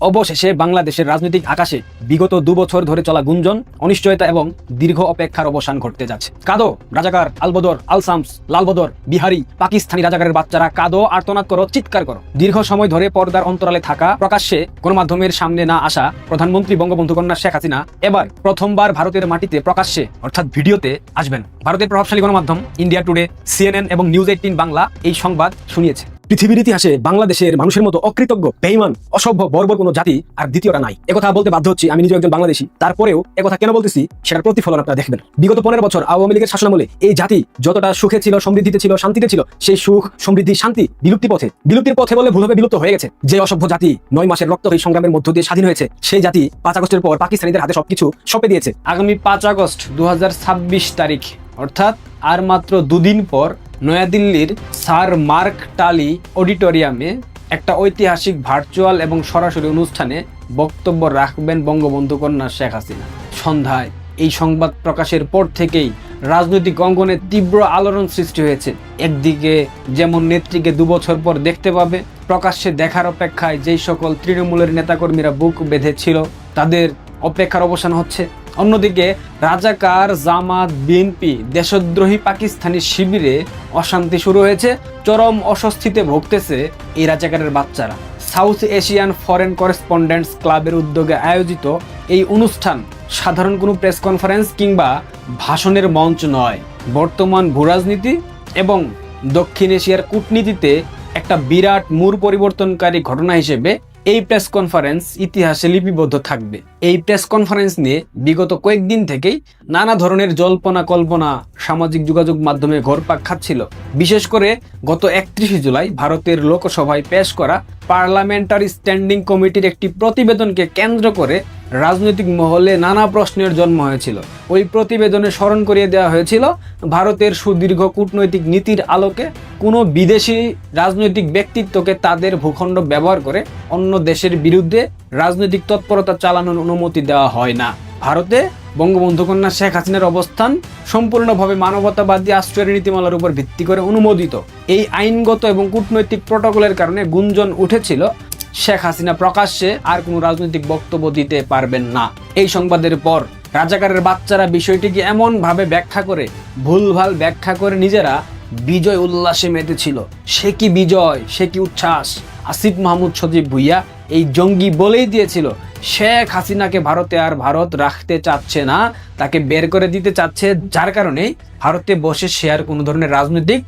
অবশেষে বাংলাদেশের রাজনৈতিক আকাশে বিগত 2 বছর ধরে চলা গুঞ্জন, অনিশ্চয়তা এবং দীর্ঘ অপেক্ষার অবসান ঘটতে যাচ্ছে। কাঁদো রাজাকার, আলবদর, আলসামস, লালবদর, বিহারি, পাকিস্তানি রাজাকারের বাচ্চারা কাঁদো, আর্তনাদ করো, চিৎকার করো। দীর্ঘ সময় ধরে পর্দার অন্তরালে থাকা, প্রকাশ্যে গণমাধ্যমের সামনে না আসা প্রধানমন্ত্রী বঙ্গবন্ধু কন্যা শেখ হাসিনা এবার প্রথমবার ভারতের মাটিতে প্রকাশ্যে অর্থাৎ ভিডিওতে আসবেন। ভারতের প্রভাবশালী গণমাধ্যম ইন্ডিয়া টুডে, CNN এবং নিউজ 18 বাংলা এই সংবাদ শুনিয়েছে। পৃথিবীর ইতিহাসে বাংলাদেশের মানুষের মতো অকৃতজ্ঞ, বেঈমান, অসভ্য, বর্বর কোনো জাতি আর দ্বিতীয়টা নাই। একথা বলতে বাধ্য হচ্ছি, আমি নিজে একজন বাংলাদেশী। তারপরেও একথা কেন বলতেছি সেটার প্রতিফলন আপনারা দেখবেন। বিগত 15 বছর আওয়ামী লীগের শাসনামলে এই জাতি যতটা সুখে ছিল, সমৃদ্ধিতে ছিল, শান্তিতে ছিল, সেই সুখ, সমৃদ্ধি, শান্তি বিলুপ্তির পথে বলে ভুল হবে বিলুপ্ত হয়ে গেছে। যে অসভ্য জাতি 9 মাসের রক্তহী সংগ্রামের মধ্য দিয়ে স্বাধীন হয়েছে, সেই জাতি 5 আগস্টের পর পাকিস্তানিদের হাতে সবকিছু সঁপে দিয়েছে। আগামী 5 আগস্ট 2026 তারিখ অর্থাৎ আর মাত্র 2 দিন পর নয়াদিল্লির স্যার মার্ক টালি অডিটোরিয়ামে একটা ঐতিহাসিক ভার্চুয়াল এবং সরাসরি অনুষ্ঠানে বক্তব্য রাখবেন বঙ্গবন্ধু কন্যা শেখ হাসিনা। সন্ধ্যায় এই সংবাদ প্রকাশের পর থেকেই রাজনৈতিক অঙ্গনে তীব্র আলোড়ন সৃষ্টি হয়েছে। একদিকে যেমন নেত্রীকে 2 বছর পর দেখতে পাবে, প্রকাশ্যে দেখার অপেক্ষায় যেই সকল তৃণমূলের নেতাকর্মীরা বুক বেঁধেছিল তাদের অপেক্ষার অবসান হচ্ছে। অন্যদিকে রাজাকার, জামাত, বিএনপি, দেশদ্রোহী পাকিস্তানি শিবিরে অশান্তি শুরু হয়েছে। চরম অস্বস্তিতে ভুগতেছে এই রাজাকারের বাচ্চারা। সাউথ এশিয়ান ফরেন করেসপন্ডেন্টস ক্লাবের উদ্যোগে আয়োজিত এই অনুষ্ঠান সাধারণ কোনো প্রেস কনফারেন্স কিংবা ভাষণের মঞ্চ নয়, বর্তমান ভূরাজনীতি এবং দক্ষিণ এশিয়ার কূটনীতিতে একটা বিরাট মূল পরিবর্তনকারী ঘটনা হিসেবে এই প্রেস কনফারেন্স ইতিহাসে লিপিবদ্ধ থাকবে। এই প্রেস কনফারেন্স নিয়ে বিগত কয়েকদিন থেকেই নানা ধরনের জল্পনা কল্পনা সামাজিক যোগাযোগ মাধ্যমে ঘুরপাক খাচ্ছিল। বিশেষ করে গত 31 জুলাই ভারতের লোকসভায় পেশ করা পার্লামেন্টারি স্ট্যান্ডিং কমিটির একটি প্রতিবেদনকে কেন্দ্র করে রাজনৈতিক মহলে নানা প্রশ্নের জন্ম হয়েছিল। ওই প্রতিবেদনে স্মরণ করিয়ে দেওয়া হয়েছিল ভারতের সুদীর্ঘ কূটনৈতিক নীতির আলোকে কোনো বিদেশি রাজনৈতিক ব্যক্তিত্বকে তাদের ভূখণ্ড ব্যবহার করে অন্য দেশের বিরুদ্ধে রাজনৈতিক তৎপরতা চালানোর অনুমতি দেওয়া হয় না। ভারতে বঙ্গবন্ধু কন্যা শেখ হাসিনার অবস্থান সম্পূর্ণভাবে মানবতাবাদী আশ্রয়ের নীতিমালার উপর ভিত্তি করে অনুমোদিত। এই আইনগত এবং কূটনৈতিক প্রটোকলের কারণে গুঞ্জন উঠেছিল শেখ হাসিনা প্রকাশ্যে আর কোনো রাজনৈতিক বক্তব্য দিতে পারবেন না। এই সংবাদের পর রাজাকারের বাচ্চারা বিষয়টিকে এমনভাবে ব্যাখ্যা করে, ভুলভাল ব্যাখ্যা করে নিজেরা বিজয় উল্লাসে মেতেছিল। সে কি বিজয়, সে কি উচ্ছ্বাস। আসিফ মাহমুদ সজীব ভুইয়া এই জঙ্গি বলেই দিয়েছিল শেখ হাসিনাকে ভারতে আর ভারত রাখতে চাচ্ছে না, তাকে বের করে দিতে চাচ্ছে, যার কারণে ভারতে বসে সে আর কোনো ধরনের রাজনৈতিক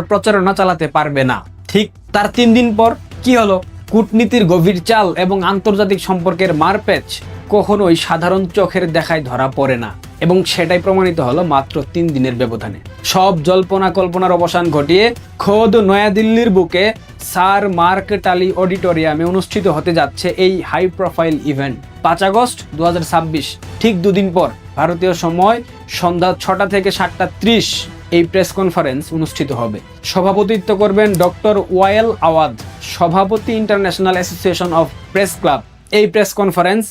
প্রচারণা চালাতে পারবে না। ঠিক তার 3 দিন পর কি হলো? কূটনীতির গভীর চাল এবং আন্তর্জাতিক সম্পর্কের মারপ্যাচ কখনোই সাধারণ চোখের দেখায় ধরা পড়ে না, এবং সেটাই প্রমাণিত হলো মাত্র 3 দিনের ব্যবধানে। সব জল্পনা কল্পনার অবসান ঘটিয়ে খোদ নয়াদিল্লির বুকে স্যার মার্ক টালি অডিটোরিয়ামে অনুষ্ঠিত হতে যাচ্ছে এই হাই প্রোফাইল ইভেন্ট। 5 আগস্ট 2026 ঠিক 2 দিন পর ভারতীয় সময় সন্ধ্যা 6টা থেকে 7টা 30 এই প্রেস কনফারেন্স অনুষ্ঠিত হবে। সভাপতিত্ব করবেন ডক্টর ওয়ায়েল আওয়াদ, সভাপতি international association of press club. এই প্রেস কনফারেন্স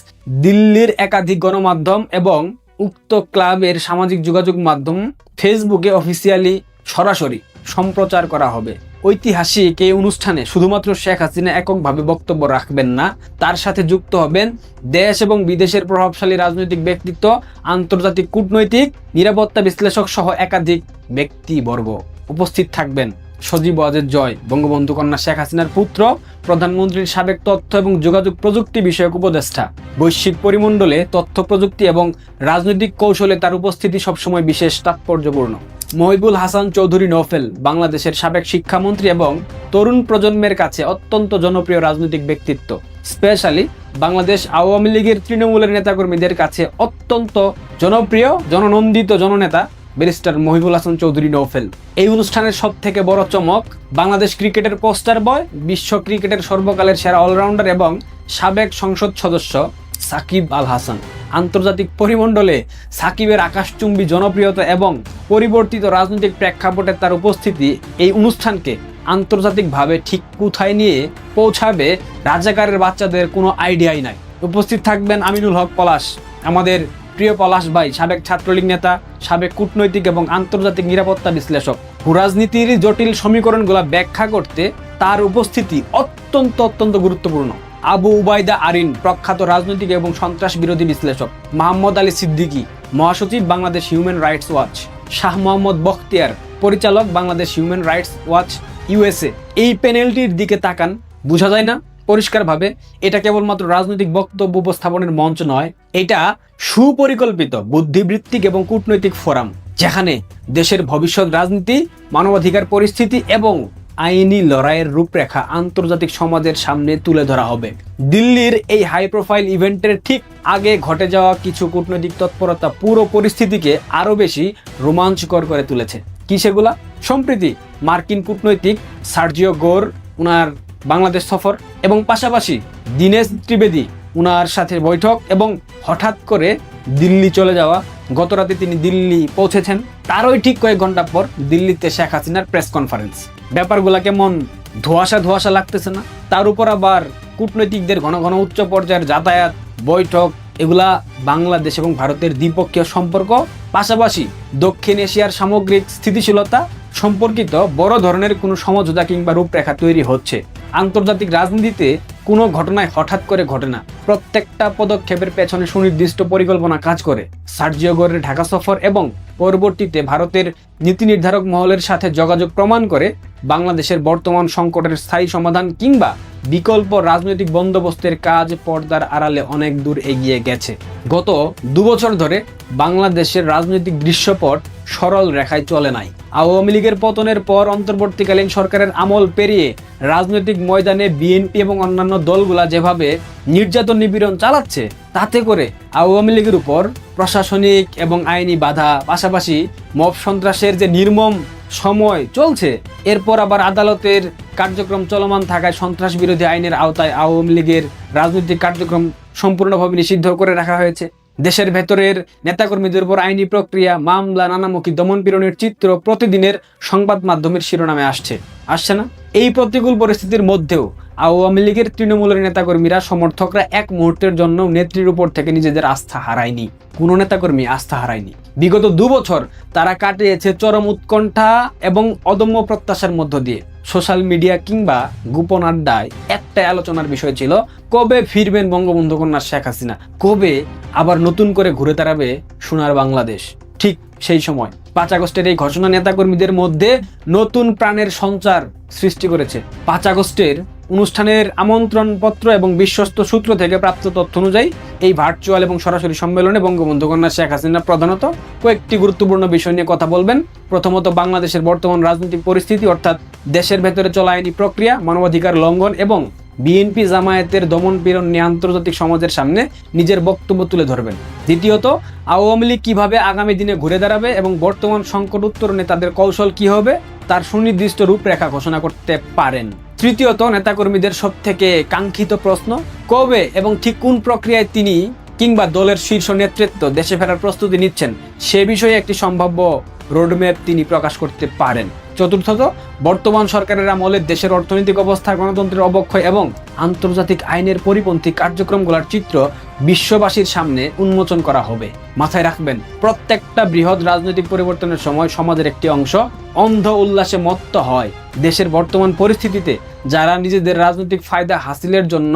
দিল্লির একাধিক গণমাধ্যম এবং উক্ত ক্লাবের সামাজিক যোগাযোগ মাধ্যম ফেসবুকে অফিসিয়ালি সরাসরি সম্প্রচার করা হবে। ঐতিহাসিক এই অনুষ্ঠানে শুধুমাত্র শেখ হাসিনা এককভাবে বক্তব্য রাখবেন না, তার সাথে যুক্ত হবেন দেশ এবং বিদেশের প্রভাবশালী রাজনৈতিক ব্যক্তিত্ব, আন্তর্জাতিক কূটনৈতিক, নিরাপত্তা বিশ্লেষক সহ একাধিক ব্যক্তিবর্গ। উপস্থিত থাকবেন সজীব ওয়াজেদ জয়, বঙ্গবন্ধু কন্যা শেখ হাসিনার পুত্র, প্রধানমন্ত্রীর সাবেক তথ্য এবং যোগাযোগ প্রযুক্তি বিষয়ক উপদেষ্টা। বৈশ্বিক পরিমণ্ডলে তথ্য প্রযুক্তি এবং রাজনৈতিক কৌশলে তার উপস্থিতি সবসময় বিশেষ তাৎপর্যপূর্ণ। মহিবুল হাসান চৌধুরী নওফেল, বাংলাদেশের সাবেক শিক্ষামন্ত্রী এবং তরুণ প্রজন্মের কাছে অত্যন্ত জনপ্রিয় রাজনৈতিক ব্যক্তিত্ব। স্পেশালি বাংলাদেশ আওয়ামী লীগের তৃণমূলের নেতাকর্মীদের কাছে অত্যন্ত জনপ্রিয়, জননন্দিত জননেতা ব্যারিস্টার মহিবুল হাসান চৌধুরী নওফেল। এই অনুষ্ঠানের সব থেকে বড় চমক বাংলাদেশ ক্রিকেটের পোস্টার বয়, বিশ্ব ক্রিকেটের সর্বকালের সেরা অলরাউন্ডার এবং সাবেক সংসদ সদস্য সাকিব আল হাসান। আন্তর্জাতিক পরিমণ্ডলে সাকিবের আকাশচুম্বী জনপ্রিয়তা এবং পরিবর্তিত রাজনৈতিক প্রেক্ষাপটে তার উপস্থিতি এই অনুষ্ঠানকে আন্তর্জাতিকভাবে ঠিক কোথায় নিয়ে পৌঁছাবে রাজাকারের বাচ্চাদের কোনো আইডিয়াই নাই। উপস্থিত থাকবেন আমিনুল হক পলাশ, আমাদের প্রিয় পলাশ ভাই, সাবেক ছাত্রলীগ নেতা, সাবেক কূটনৈতিক এবং আন্তর্জাতিক নিরাপত্তা বিশ্লেষক। ভূরাজনীতির জটিল সমীকরণগুলো ব্যাখ্যা করতে তার উপস্থিতি অত্যন্ত গুরুত্বপূর্ণ। আবু উবাইদা আরিন প্রখ্যাত রাজনৈতিক এবং সন্ত্রাস বিরোধী বিশ্লেষক, মোহাম্মদ আলী সিদ্দিকী মহাসচিব Bangladesh human rights watch, Shah Mohammad Bakhtiar পরিচালক Bangladesh human rights watch USA. এই প্যানেলটির দিকে তাকান, বোঝা যায় না পরিষ্কারভাবে এটা কেবলমাত্র রাজনৈতিক বক্তব্য উপস্থাপনের মঞ্চ নয়, এটা সুপরিকল্পিত বুদ্ধিবৃত্তিক এবং কূটনৈতিক ফোরাম, যেখানে দেশের ভবিষ্যৎ রাজনীতি, মানবাধিকার পরিস্থিতি এবং আইনি লড়াইয়ের রূপরেখা আন্তর্জাতিক সমাজের সামনে তুলে ধরা হবে। দিল্লির এই হাই প্রোফাইল ইভেন্টের ঠিক আগে ঘটে যাওয়া কিছু কূটনৈতিক তৎপরতা পুরো পরিস্থিতিকে আরও বেশি রোমাঞ্চকর করে তুলেছে। কি সেগুলা? সম্প্রতি মার্কিন কূটনৈতিক সার্জিও গোর উনার বাংলাদেশ সফর এবং পাশাপাশি দীনেশ ত্রিবেদী উনার সাথে বৈঠক এবং হঠাৎ করে দিল্লি চলে যাওয়া। গতরাতে তিনি দিল্লি পৌঁছেছেন, তারই ঠিক কয়েক ঘন্টা পর দিল্লিতে শেখ হাসিনার প্রেস কনফারেন্স। ব্যাপারগুলা কেমন ধোঁয়াশা ধোঁয়াশা লাগতেছে না? তার উপর আবার কূটনৈতিকদের ঘন ঘন উচ্চ পর্যায়ের যাতায়াত, বৈঠক, এগুলা বাংলাদেশ এবং ভারতের দ্বিপক্ষীয় সম্পর্ক, পাশাপাশি দক্ষিণ এশিয়ার সামগ্রিক স্থিতিশীলতা সম্পর্কিত বড় ধরনের কোনো সমঝোতা কিংবা রূপরেখা তৈরি হচ্ছে। আন্তর্জাতিক রাজনীতিতে কোনো ঘটনায় হঠাৎ করে ঘটে না, প্রত্যেকটা পদক্ষেপের পেছনে সুনির্দিষ্ট পরিকল্পনা কাজ করে। সার্জিও গোরের ঢাকা সফর এবং পরবর্তীতে ভারতের নীতি নির্ধারক মহলের সাথে যোগাযোগ প্রমাণ করে বাংলাদেশের বর্তমান সংকটের স্থায়ী সমাধান কিংবা বিকল্প রাজনৈতিক বন্দোবস্তের কাজ পর্দার আড়ালে অনেক দূর এগিয়ে গেছে। গত 2 বছর ধরে বাংলাদেশের রাজনৈতিক দৃশ্যপট সরল রেখায় চলে নাই। আওয়ামী লীগের পতনের পর অন্তর্বর্তীকালীন সরকারের আমল পেরিয়ে রাজনৈতিক ময়দানে বিএনপি এবং অন্যান্য দলগুলা যেভাবে নির্যাতন নিপীড়ন চালাচ্ছে, তাতে করে আওয়ামী লীগের উপর প্রশাসনিক এবং আইনি বাধা, পাশাপাশি মব সন্ত্রাসের যে নির্মম সময় চলছে, এরপর আবার আদালতের কার্যক্রম চলমান থাকায় সন্ত্রাস বিরোধী আইনের আওতায় আওয়ামী লীগের রাজনৈতিক কার্যক্রম সম্পূর্ণভাবে নিষিদ্ধ করে রাখা হয়েছে। দেশের ভেতরের নেতাকর্মীদের উপর আইনি প্রক্রিয়া, মামলা, নানামুখী দমনপীড়নের চিত্র প্রতিদিনের সংবাদ মাধ্যমের শিরোনামে আসছে না? এই প্রতিকূল পরিস্থিতির মধ্যেও আওয়ামী লীগের তৃণমূলের নেতাকর্মীরা, সমর্থকরা এক মুহূর্তের জন্য নেত্রীর উপর থেকে নিজেদের আস্থা হারায়নি। কোনো নেতাকর্মী আস্থা হারায়নি। বিগত 2 বছর তারা কাটিয়েছে চরম উৎকণ্ঠা এবং অদম্য প্রত্যাশার মধ্য দিয়ে। সোশ্যাল মিডিয়া কিংবা গোপন আড্ডায় একটাই আলোচনার বিষয় ছিল, কবে ফিরবেন বঙ্গবন্ধু কন্যা শেখ হাসিনা, কবে আবার নতুন করে ঘুরে দাঁড়াবে সোনার বাংলাদেশ। ঠিক সেই সময় 5 আগস্টের এই ঘোষণা নেতাকর্মীদের মধ্যে নতুন প্রাণের সঞ্চার সৃষ্টি করেছে। 5 আগস্টের অনুষ্ঠানের আমন্ত্রণপত্র এবং বিশ্বস্ত সূত্র থেকে প্রাপ্ত তথ্য অনুযায়ী এই ভার্চুয়াল এবং সরাসরি সম্মেলনে বঙ্গবন্ধু কন্যা শেখ হাসিনা প্রধানত কয়েকটি গুরুত্বপূর্ণ বিষয় নিয়ে কথা বলবেন। প্রথমত, বাংলাদেশের বর্তমান রাজনৈতিক পরিস্থিতি, অর্থাৎ দেশের ভেতরে চলা আইনি প্রক্রিয়া, মানবাধিকার লঙ্ঘন এবং বিএনপি জামায়াতের দমন-পীড়ন নিয়ে আন্তর্জাতিক সমাজের সামনে নিজের বক্তব্য তুলে ধরবেন। দ্বিতীয়ত, আওয়ামী লীগ কিভাবে আগামী দিনে ঘুরে দাঁড়াবে এবং বর্তমান সংকট উত্তরণে তাদের কৌশল কি হবে তার সুনির্দিষ্ট রূপরেখা ঘোষণা করতে পারেন। তৃতীয়ত, নেতাকর্মীদের সবথেকে কাঙ্ক্ষিত প্রশ্ন, কবে এবং ঠিক কোন প্রক্রিয়ায় তিনি কিংবা দলের শীর্ষ নেতৃত্ব দেশে ফেরার প্রস্তুতি নিচ্ছেন সে বিষয়ে একটি সম্ভাব্য রোডম্যাপ তিনি প্রকাশ করতে পারেন। চতুর্থত, বর্তমান সরকারের আমলে দেশের অর্থনৈতিক অবস্থা, গণতন্ত্রের অবক্ষয় এবং আন্তর্জাতিক আইনের পরিপন্থী কার্যক্রমগুলোর চিত্র বিশ্ববাসীর সামনে উন্মোচন করা হবে। মাথায় রাখবেন, প্রত্যেকটা বৃহৎ রাজনৈতিক পরিবর্তনের সময় সমাজের একটি অংশ অন্ধ উল্লাসে মত্ত হয়। দেশের বর্তমান পরিস্থিতিতে যারা নিজেদের রাজনৈতিক ফায়দা হাসিলের জন্য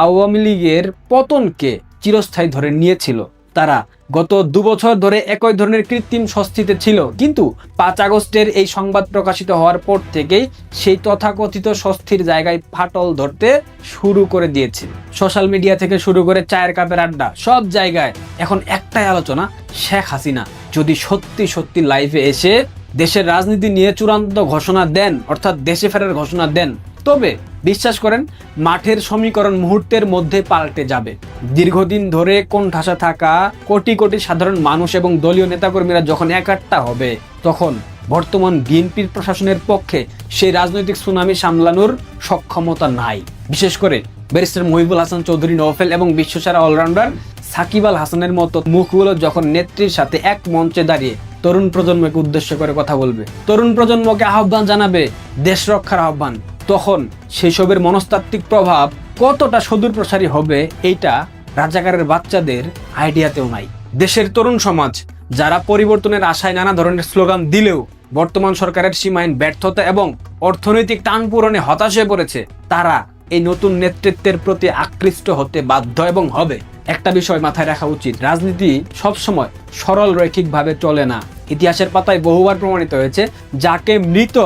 আওয়ামী লীগের পতনকে চিরস্থায়ী ধরে নিয়েছিল, তারা গত 2 বছর ধরে একই ধরনের কৃত্রিম স্বস্তিতে ছিল, কিন্তু 5 আগস্টের এই সংবাদ প্রকাশিত হওয়ার পর থেকেই সেই তথাকথিত স্বস্তির জায়গায় ফাটল ধরতে শুরু করে দিয়েছে। সোশ্যাল মিডিয়া থেকে শুরু করে চায়ের কাপের আড্ডা, সব জায়গায় এখন একটাই আলোচনা, শেখ হাসিনা যদি সত্যি সত্যি লাইভে এসে দেশের রাজনীতি নিয়ে চূড়ান্ত ঘোষণা দেন, অর্থাৎ দেশে ফেরার ঘোষণা দেন, তবে বিশ্বাস করেন মাঠের সমীকরণ মুহূর্তের মধ্যে পাল্টে যাবে। দীর্ঘদিন ধরে কোণঠাসা থাকা কোটি কোটি সাধারণ মানুষ এবং দলীয় নেতাকর্মীরা যখন একাট্টা হবে, তখন বর্তমান বিএনপির প্রশাসনের পক্ষে সেই রাজনৈতিক সুনামি সামলানোর সক্ষমতা নাই। বিশেষ করে ব্যারিস্টার মহিবুল হাসান চৌধুরী নওফেল এবং বিশ্বসেরা অলরাউন্ডার সাকিব আল হাসানের মতো মুখগুলো যখন নেত্রীর সাথে এক মঞ্চে দাঁড়িয়ে তরুণ প্রজন্মকে উদ্দেশ্য করে কথা বলবে, তরুণ প্রজন্মকে আহ্বান জানাবে দেশ রক্ষার আহ্বান, তখন সেসবের মনস্তাত্ত্বিক প্রভাব কতটা সুদূর প্রসারী হবে এইটা রাজাকারের বাচ্চাদের আইডিয়াতেও নাই। দেশের তরুণ সমাজ যারা পরিবর্তনের আশায় নানা ধরনের স্লোগান দিলেও বর্তমান সরকারের সীমাহীন ব্যর্থতা এবং অর্থনৈতিক টান পূরণে হতাশ হয়ে পড়েছে, তারা এই নতুন নেতৃত্বের প্রতি আকৃষ্ট হতে বাধ্য এবং হবে। একটা বিষয় মাথায় রাখা উচিত, রাজনীতি সবসময় সরল রৈখিকভাবে চলে না। ইতিহাসের পাতায় বহুবার প্রমাণিত হয়েছে, যাকে মৃত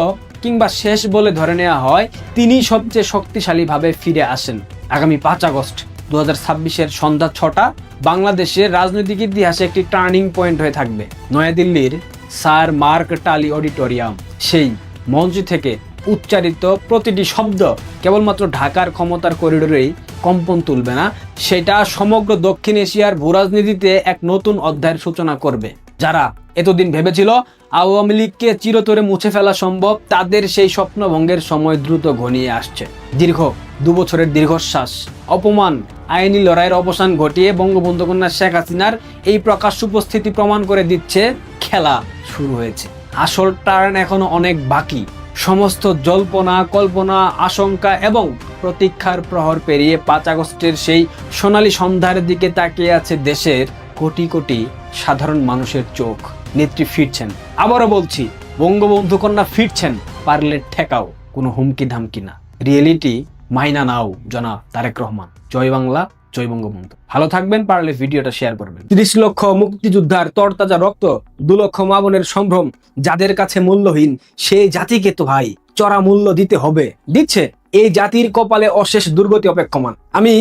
কিংবা শেষ বলে ধরে নেওয়া হয় তিনি সবচেয়ে শক্তিশালীভাবে ফিরে আসেন। আগামী 5 আগস্ট 2026-এর সন্ধ্যা 6টা বাংলাদেশের রাজনৈতিক ইতিহাসে একটি টার্নিং পয়েন্ট হয়ে থাকবে। নয়াদিল্লির স্যার মার্ক টালি অডিটোরিয়াম, সেই মঞ্চ থেকে উচ্চারিত প্রতিটি শব্দ কেবলমাত্র ঢাকার ক্ষমতার করিডোরেই কম্পন তুলবে না, সেটা সমগ্র দক্ষিণ এশিয়ার ভূরাজনীতিতে এক নতুন অধ্যায়ের সূচনা করবে। যারা এতদিন ভেবেছিল আওয়ামী লীগকে চিরতরে মুছে ফেলা সম্ভব, তাদের সেই স্বপ্নভঙ্গের সময় দ্রুত ঘনিয়ে আসছে। দীর্ঘ 2 বছরের দীর্ঘশ্বাস, অপমান, আইনি লড়াইয়ের অবসান ঘটিয়ে বঙ্গবন্ধু কন্যা শেখ হাসিনার এই প্রকাশ্য উপস্থিতি প্রমাণ করে দিচ্ছে খেলা শুরু হয়েছে। আসল টার্ন এখনো অনেক বাকি। সমস্ত জল্পনা, কল্পনা, আশঙ্কা এবং প্রতীক্ষার প্রহর পেরিয়ে 5 আগস্টের সেই সোনালী সন্ধ্যার দিকে তাকিয়ে আছে দেশের কোটি কোটি সাধারণ মানুষের চোখ। নেত্রী ফিরছেন, আবারও বলছি, বঙ্গবন্ধু কন্যা ফিরছেন, পারলে ঠেকাও, কোনো হুমকি ধামকি না। রিয়েলিটি মাইনা নাও জনাব তারেক রহমান। জয় বাংলা, জয় বঙ্গবন্ধু। ভালো থাকবেন, পারলে ভিডিওটা শেয়ার করবেন। 30 লক্ষ মুক্তিযোদ্ধার তরতাজা রক্ত, 2 লক্ষ মা বোনের সম্ভ্রম যাদের কাছে মূল্যহীন, সেই জাতিকে তো ভাই চড়া মূল্য দিতে হবে। দিচ্ছে এই জাতির কপালে অশেষ দুর্গতি অপেক্ষমান। আমি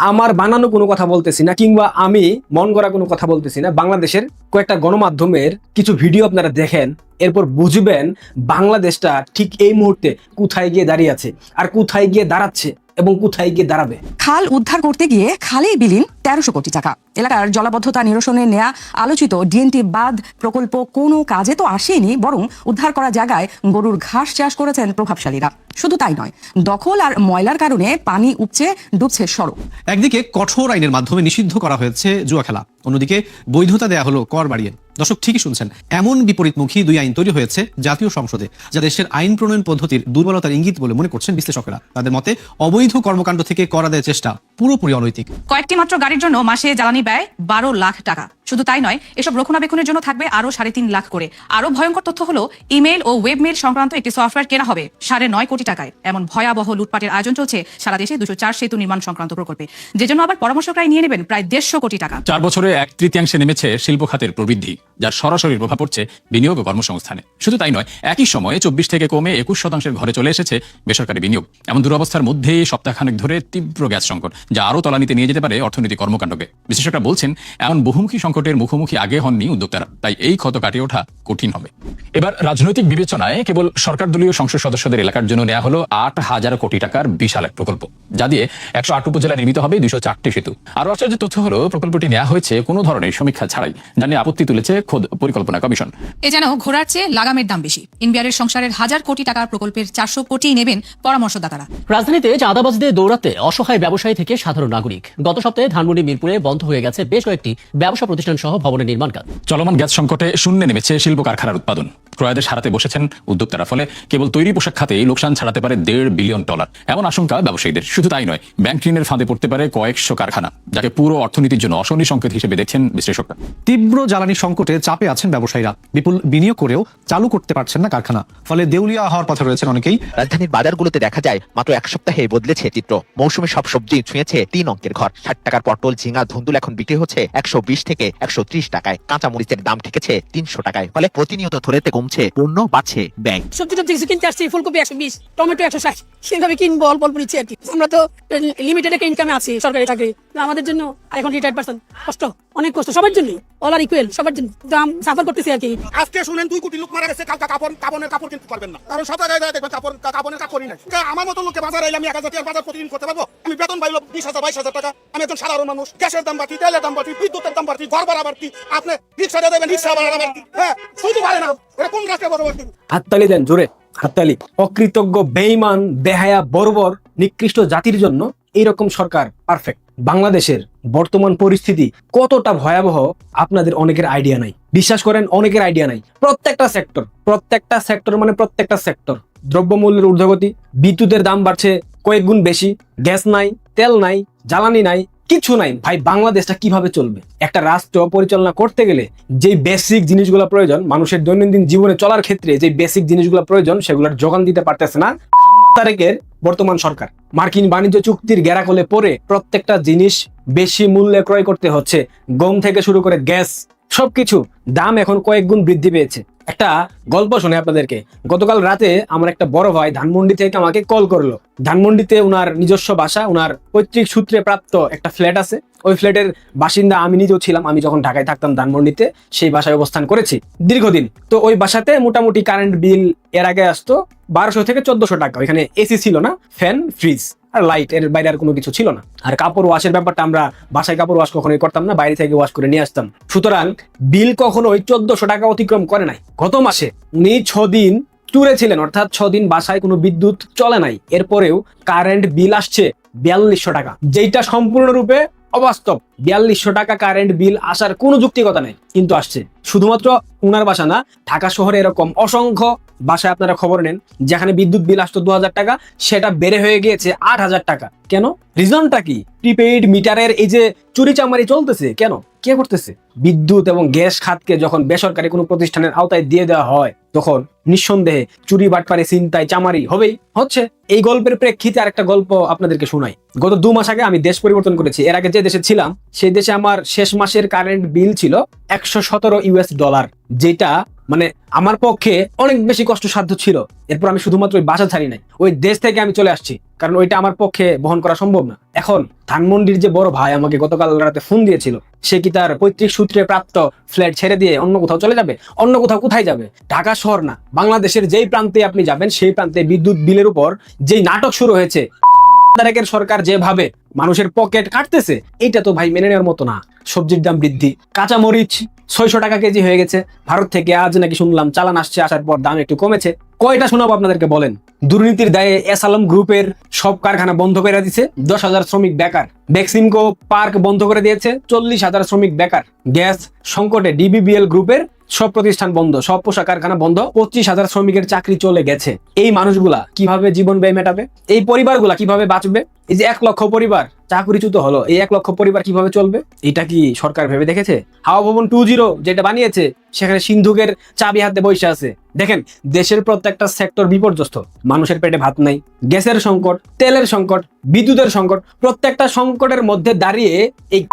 আমার বানানো কোনো কথা বলতেছি না, কিংবা আমি মন গড়া কোনো কথা বলতেছি না। বাংলাদেশের কয়েকটা গণমাধ্যমের কিছু ভিডিও আপনারা দেখেন, এরপর বুঝবেন বাংলাদেশটা ঠিক এই মুহূর্তে কোথায় গিয়ে দাঁড়িয়ে আছে, আর কোথায় গিয়ে দাঁড়াচ্ছে এবং কোথায় গিয়ে দাঁড়াবে। খাল উদ্ধার করতে গিয়ে খালেই বিলীন 1300 কোটি টাকা। এলাকার জলাবদ্ধতা নিরসনে নেয়া আলোচিত ডিএনটি বাঁধ প্রকল্প কোনো কাজে তো আসেনি, বরং উদ্ধার করা জায়গায় গরুর ঘাস চাষ করেছেন প্রভাবশালীরা। শুধু তাই নয়, দখল আর ময়লার কারণে পানি উপচে ডুবছে সড়ক। একদিকে কঠোর আইনের মাধ্যমে নিষিদ্ধ করা হয়েছে জুয়া খেলা, অন্যদিকে বৈধতা দেয়া হলো কর বাড়িয়ে। দর্শক, ঠিকই শুনছেন, এমন বিপরীতমুখী 2 আইন তৈরি হয়েছে জাতীয় সংসদে, যা দেশের আইন প্রণয়ন পদ্ধতির দুর্বলতার ইঙ্গিত বলে মনে করছেন বিশ্লেষকেরা। তাদের মতে অবৈধ কর্মকাণ্ড থেকে কর আদায়ের চেষ্টা পুরোপুরি অনৈতিক। কয়েকটি মাত্র গাড়ির জন্য মাসে জ্বালানি ব্যয় 12 লাখ টাকা। শুধু তাই নয়, এসব রক্ষণাবেক্ষণের জন্য থাকবে আরো 3.5 লাখ করে। আরো ভয়ঙ্কর তথ্য হলো, ইমেল ও ওয়েবমেল সংক্রান্ত একটি সফটওয়্যার কেনা হবে 9.5 কোটি টাকায়। এমন ভয়াবহ লুটপাটের আয়োজন চলছে সারা দেশে 204 সেতু নির্মাণ সংক্রান্ত প্রকল্পে, যে জন্য আবার পরামর্শকরাই নিয়ে নেবেন প্রায় 150 কোটি টাকা। 4 বছরে 1/3 নেমেছে শিল্প খাতের প্রবৃদ্ধি, যার সরাসরি প্রভাব পড়ছে বিনিয়োগ ও কর্মসংস্থানে। শুধু তাই নয়, একই সময়ে 24 থেকে কমে 21% ঘরে চলে এসেছে বেসরকারি বিনিয়োগ। এমন দুরবস্থার মধ্যে সপ্তাহখানেক ধরে তীব্র গ্যাস সংকট, যা আরো তলানিতে নিয়ে যেতে পারে অর্থনৈতিক কর্মকাণ্ডকে। বিশেষজ্ঞরা বলছেন, এমন বহুমুখী সংকটের মুখোমুখি আগে হননি উদ্যোক্তারা, তাই এই ক্ষত কাটিয়ে ওঠা কঠিন হবে। এবার রাজনৈতিক বিবেচনায় কেবল সরকার দলীয় সংসদ সদস্যদের এলাকার জন্য নেওয়া হলো 8,000 কোটি টাকার বিশাল এক প্রকল্প, যা দিয়ে 108 উপজেলায় নির্মিত হবে 204টি সেতু। আরো আশ্চর্যের তথ্য হলো, প্রকল্পটি নেওয়া হয়েছে কোনো ধরনের সমীক্ষা ছাড়াই, যা নিয়ে আপত্তি তুলেছে খোদ পরিকল্পনা কমিশন। এ যেন ঘোড়ার চেয়ে লাগামের দাম বেশি। ইনবিআরের সংসারের 1000 কোটি টাকার প্রকল্পের 400 কোটি নেবেন পরামর্শদাতারা। রাজধানীতে চাঁদাবাজদের দৌড়াতে অসহায় ব্যবসায়ী থেকে সাধারণ নাগরিক। গত সপ্তাহে ধানমন্ডি মিরপুরে বন্ধ হয়ে গেছে বেশ কয়েকটি ব্যবসা প্রতিষ্ঠান সহ ভবনের নির্মাণ কাজ। চলমান গ্যাস সংকটে শূন্যে নেমেছে শিল্প কারখানার উৎপাদন। ক্রয়াদেশ হারাতে বসেছেন উদ্যোক্তারা, ফলে কেবল তৈরি পোশাক খাতেই লোকসান ছাড়াতে পারে $1.5 বিলিয়ন। এমন আশঙ্কা ব্যবসায়ীদের। শুধু তাই নয়, ব্যাংক ঋণের ফাঁদে পড়তে পারে কয়েকশো কারখানা, যাকে পুরো অর্থনীতির জন্য অশনি সংকেত হিসেবে দেখছেন বিশ্লেষকরা। তীব্র জ্বালানি সংকটে চাপে আছেন ব্যবসায়ীরা, বিপুল বিনিয়োগ করেও চালু করতে পারছেন না কারখানা, ফলে দেউলিয়া হওয়ার পথে রয়েছেন অনেকেই। রাজধানীর বাজারগুলোতে দেখা যায় মাত্র 1 সপ্তাহে বদলেছে চিত্র। মৌসুমে সব সবজি ছুঁয়েছে 3 অঙ্কের ঘর। 60 টাকার পটল, ঝিঙা, ধুন্দুল এখন বিক্রি হচ্ছে 120 থেকে 130 টাকায়। কাঁচা মরিচের দাম ঠেকেছে 300 টাকায়। ফলে প্রতিনিয়ত থলেতে কমছে পণ্য, বাড়ছে ব্যাংক। সবজি তো কিছু কিনতে আসছি, ফুলকপি 120, টমেটো 160, সেভাবে কিনবো, অল্প অল্প নিচ্ছি আর কি। আমরা তো লিমিটেড একটা ইনকামে আছি, সরকারি চাকরি আমাদের জন্য। এখন রিটায়ার্ড পারসন, কষ্ট, অনেক কষ্ট সবার জন্য, অল আর ইকুয়াল সবার জন্য। দাম সাফার করতেছি আর কি। আজকে শুনেন 2 কোটি লোক মারা গেছে, কালকে কাপড়ের কাপড় কিনতে পারবেন না, কারণ সব জায়গায় দেখবেন কাপড়ের কাপড়ই নাই। আমার মতো লোকে বাজারে এলে আমি 1000 টাকার বাজার প্রতিদিন করতে পারবো? আমি বেতন পাইলো 20,000 22,000 টাকা। আমি একজন সাধারণ মানুষ, গ্যাসের দাম বাড়তি, তেলের দাম বাড়তি, বিদ্যুতের দাম বাড়তি, ঘর ভাড়া বাড়তি, আপনি রিক্সা দিয়ে দেবেন, রিক্সা ভাড়া বাড়তি। হ্যাঁ, শুধু পারে না, এটা কোন রাষ্ট্রে বড়? হাততালি দেন জোরে, হাততালি। অকৃতজ্ঞ, বেঈমান, বেহায়া, বর্বর, নিকৃষ্ট জাতির জন্য এইরকম সরকার পারফেক্ট। বাংলাদেশের বর্তমান পরিস্থিতি কতটা ভয়াবহ আপনাদের অনেকের আইডিয়া নাই। বিশ্বাস করেন, অনেকের আইডিয়া নাই। প্রত্যেকটা সেক্টর মানে প্রত্যেকটা সেক্টর দ্রব্যমূল্যের ঊর্ধ্বগতি, বিদ্যুতের দাম বাড়ছে কয়েক গুণ বেশি, গ্যাস নাই, তেল নাই, জ্বালানি নাই, কিছু নাই। ভাই, বাংলাদেশটা কিভাবে চলবে? একটা রাষ্ট্র পরিচালনা করতে গেলে যে বেসিক জিনিসগুলো প্রয়োজন, মানুষের দৈনন্দিন জীবনে চলার ক্ষেত্রে যে বেসিক জিনিসগুলো প্রয়োজন, সেগুলোর যোগান দিতে পারতেছে না। তারেকের বর্তমান সরকার। মার্কিন বাণিজ্য চুক্তির গেরাকলে পড়ে প্রত্যেকটা জিনিস বেশি মূল্যে ক্রয় করতে হচ্ছে। গম থেকে শুরু করে গ্যাস, সবকিছু দাম এখন কয়েক গুণ বৃদ্ধি পেয়েছে। একটা গল্প শুনে আপনাদেরকে। গতকাল রাতে আমার একটা বড় ভাই ধানমন্ডি থেকে আমাকে কল করলো। ধানমন্ডিতে ওনার নিজস্ব বাসা, ওনার পৈতৃক সূত্রে প্রাপ্ত একটা ফ্ল্যাট আছে। ওই ফ্ল্যাটের বাসিন্দা আমি নিজেও ছিলাম। আমি যখন ঢাকায় থাকতাম ধানমন্ডিতে, সেই বাসায় অবস্থান করেছি দীর্ঘদিন। তো ওই বাসাতে মোটামুটি কারেন্ট বিল এর আগে আসতো 1200 থেকে 1400 টাকা। ওইখানে এসি ছিল না, ফ্যান, ফ্রিজ আর লাইট, এর বাইরে আর কোনো কিছু ছিল না। আর কাপড় ওয়াশের ব্যাপারটা আমরা বাসায় কাপড় ওয়াশ কখনোই করতাম না, বাইরে থেকে ওয়াশ করে নিয়ে আসতাম। সুতরাং বিল কখনোই 1400 টাকা অতিক্রম করে নাই। গত মাসে উনি 6 দিন ট্যুরে ছিলেন, অর্থাৎ 6 দিন বাসায় কোনো বিদ্যুৎ চলে নাই। এরপরেও কারেন্ট বিল আসছে 4200 টাকা, যেটা সম্পূর্ণরূপে অবাস্তব। 4200 টাকা কারেন্ট বিল আসার কোনো যুক্তিকতা নেই, কিন্তু আসছে। শুধুমাত্র উনার বাসা না, ঢাকা শহরে এরকম অসংখ্য বাসায় আপনারা খবর নেন যেখানে বিদ্যুৎ বিল আসতো 2000 টাকা, সেটা বেড়ে হয়ে গিয়েছে 8000 টাকা। কেন? রিজনটা কি? প্রিপেইড মিটারের এই যে চুরিচামারি চলতেছে, কেন? কে করতেছে? বিদ্যুৎ এবং গ্যাস খাতকে যখন বেসরকারি কোনো প্রতিষ্ঠানের আওতায় দিয়ে দেওয়া হয়, তখন নিঃসন্দেহে চুরি, বাটপারি, ছিনতাই, চামারি হচ্ছে। এই গল্পের প্রেক্ষিতে আরেকটা গল্প আপনাদেরকে শোনাই। গত 2 মাস আগে আমি দেশ পরিবর্তন করেছি। এর আগে যে দেশে ছিলাম, সেই দেশে আমার শেষ মাসের কারেন্ট বিল ছিল $117, যেটা মানে আমার পক্ষে অনেক বেশি কষ্টসাধ্য ছিল। এরপর আমি শুধুমাত্র ওই বাসা ছাড়ি নাই, ওই দেশ থেকে আমি চলে আসছি, কারণ ওইটা আমার পক্ষে বহন করা সম্ভব না। এখন ধানমন্ডির যে বড় ভাই আমাকে গতকাল রাতে ফোন দিয়েছিল, সে কি তার পৈতৃক সূত্রে প্রাপ্ত ফ্ল্যাট ছেড়ে দিয়ে অন্য কোথাও চলে যাবে? অন্য কোথাও কোথায় যাবে? ঢাকা শহর না, বাংলাদেশের যেই প্রান্তে আপনি যাবেন, সেই প্রান্তে বিদ্যুৎ বিলের উপর যেই নাটক শুরু হয়েছে, সরকার যেভাবে মানুষের পকেট কাটতেছে, এটা তো ভাই মেনে নেওয়ার মতো না। সবজির দাম বৃদ্ধি, কাঁচা মরিচ 600 টাকা কেজি হয়ে গেছে। ভারত থেকে আজ নাকি শুনলাম চালান আসছে, আসার পর দাম একটু কমেছে। কয়টা শোনাবো আপনাদেরকে বলেন? দুর্নীতির দায়ে এসালম গ্রুপের সব কারখানা বন্ধ করে দিয়েছে, 10,000 শ্রমিক বেকার। বেক্সিমকো পার্ক বন্ধ করে দিয়েছে, 40,000 শ্রমিক বেকার। গ্যাস সংকটে ডিবিবিএল গ্রুপের সব প্রতিষ্ঠান বন্ধ, সব পোশাক কারখানা বন্ধ, 25,000 শ্রমিকের চাকরি চলে গেছে। এই মানুষগুলা কিভাবে জীবন ব্যয় মেটাবে? এই পরিবারগুলা কিভাবে বাঁচবে? এই যে 1 লক্ষ পরিবার চাকরিচ্যুত হলো, এই 1 লক্ষ পরিবার কিভাবে চলবে? এটা কি সরকার ভেবে দেখেছে? হাওয়া ভবন 2.0 যেটা বানিয়েছে, সেখানে সিন্ধুকের চাবি হাতে বসে আছে। দেখেন, দেশের প্রত্যেকটা সেক্টর বিপর্যস্ত। মানুষের পেটে ভাত নাই, গ্যাসের সংকট, তেলের সংকট, বিদ্যুতের সংকট। প্রত্যেকটা সংকটের মধ্যে দাঁড়িয়ে এই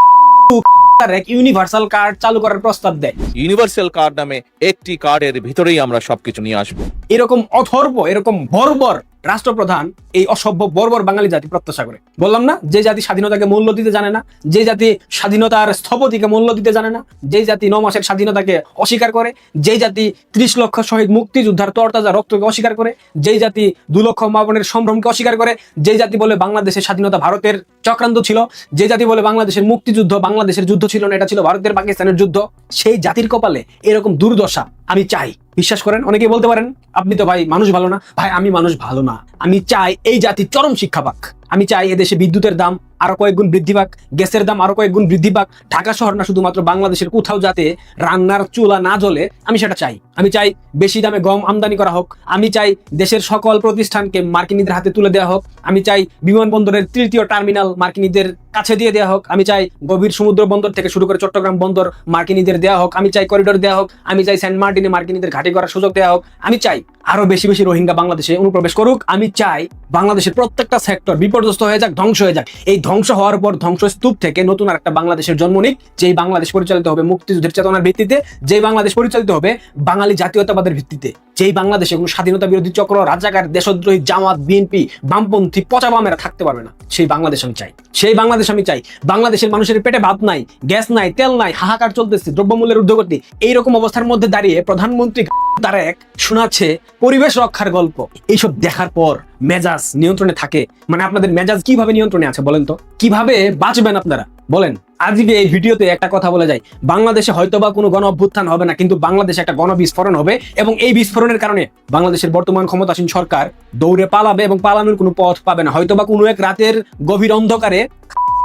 এক ইউনিভার্সাল কার্ড চালু করার প্রস্তাব দেয়। ইউনিভার্সাল কার্ড নামে একটি কার্ডের ভিতরেই আমরা সবকিছু নিয়ে আসবো। এরকম অথর্ব, এরকম বর্বর রাষ্ট্রপ্রধান এই অসভ্য বর্বর বাঙালি জাতি প্রত্যাশা করে। বললাম না, যে জাতি স্বাধীনতাকে মূল্য দিতে জানে না, যে জাতি স্বাধীনতার স্থপতিকে মূল্য দিতে জানে না, যে জাতি 9 মাসের স্বাধীনতাকে অস্বীকার করে, যে জাতি 30 লক্ষ শহীদ মুক্তিযোদ্ধার তরতাজা রক্তকে অস্বীকার করে, যে জাতি 2 লক্ষ মা বোনের সম্ভ্রমকে অস্বীকার করে, যে জাতি বলে বাংলাদেশের স্বাধীনতা ভারতের চক্রান্ত ছিল, যে জাতি বলে বাংলাদেশের মুক্তিযুদ্ধ বাংলাদেশের যুদ্ধ ছিল না, এটা ছিল ভারতের পাকিস্তানের যুদ্ধ, সেই জাতির কপালে এরকম দুর্দশা আমি চাই। বিশ্বাস করেন, অনেকেই বলতে পারেন আপনি তো ভাই মানুষ ভালো না। ভাই, আমি মানুষ ভালো না। আমি চাই এই জাতি চরম শিক্ষা পাক। আমি চাই এদেশে বিদ্যুতের দাম আরো কয়েক গুণ বৃদ্ধি পাক, গ্যাসের দাম আরো কয়েক গুণ বৃদ্ধি পাক। ঢাকা শহর না, শুধুমাত্র বাংলাদেশের কোথাও যাতে রান্নার চুলা না জ্বলে, আমি সেটা চাই। আমি চাই বেশি দামে গম আমদানি করা হোক। আমি চাই দেশের সকল প্রতিষ্ঠানকে মার্কিনীদের হাতে তুলে দেওয়া হোক। আমি চাই বিমানবন্দরের 3য় টার্মিনাল মার্কিনীদের কাছে দিয়ে দেওয়া হোক। আমি চাই গভীর সমুদ্র বন্দর থেকে শুরু করে চট্টগ্রাম বন্দর মার্কিনীদের দেওয়া হোক। আমি চাই করিডোর দেওয়া হোক। আমি চাই সেন্ট মার্টিনে মার্কিনীদের ঘাঁটি করার সুযোগ দেওয়া হোক। আমি চাই আরো বেশি বেশি রোহিঙ্গা বাংলাদেশে অনুপ্রবেশ করুক। আমি চাই বাংলাদেশের প্রত্যেকটা সেক্টর বিপর্যস্ত হয়ে যাক, ধ্বংস হয়ে যাক। এই ধ্বংস হওয়ার পর ধ্বংসস্তূপ থেকে নতুন আর একটা বাংলাদেশের জন্ম নিক, যেই বাংলাদেশ পরিচালিত হবে মুক্তিযুদ্ধের চেতনার ভিত্তিতে, যেই বাংলাদেশ পরিচালিত হবে বাঙালি জাতীয়তাবাদের ভিত্তিতে, যেই বাংলাদেশে কোনো স্বাধীনতা বিরোধী চক্র, রাজাকার, দেশদ্রোহী, জামাত, বিএনপি, বামপন্থী, পচা বামেরা থাকতে পারবে না। সেই বাংলাদেশ আমি চাই। সেই বাংলাদেশ আমি চাই। বাংলাদেশের মানুষের পেটে ভাত নাই, গ্যাস নাই, তেল নাই, হাহাকার চলতেছে, দ্রব্যমূল্যের ঊর্ধ্বগতি। এইরকম অবস্থার মধ্যে দাঁড়িয়ে প্রধানমন্ত্রী তারেক শোনাচ্ছে পরিবেশ রক্ষার গল্প। এইসব দেখার পর মেজাজ নিয়ন্ত্রণে থাকে? মানে আপনাদের মেজাজ কিভাবে নিয়ন্ত্রণে আছে বলেন তো? কিভাবে বাঁচবেন আপনারা বলেন? আজকে এই ভিডিওতে একটা কথা বলে যায়, বাংলাদেশে হয়তোবা কোনো গণ অভ্যুত্থান হবে না, কিন্তু বাংলাদেশে একটা গণবিস্ফোরণ হবে, এবং এই বিস্ফোরণের কারণে বাংলাদেশের বর্তমান ক্ষমতাসীন সরকার দৌড়ে পালাবে এবং পালানোর কোনো পথ পাবে না। হয়তোবা কোনো এক রাতের গভীর অন্ধকারে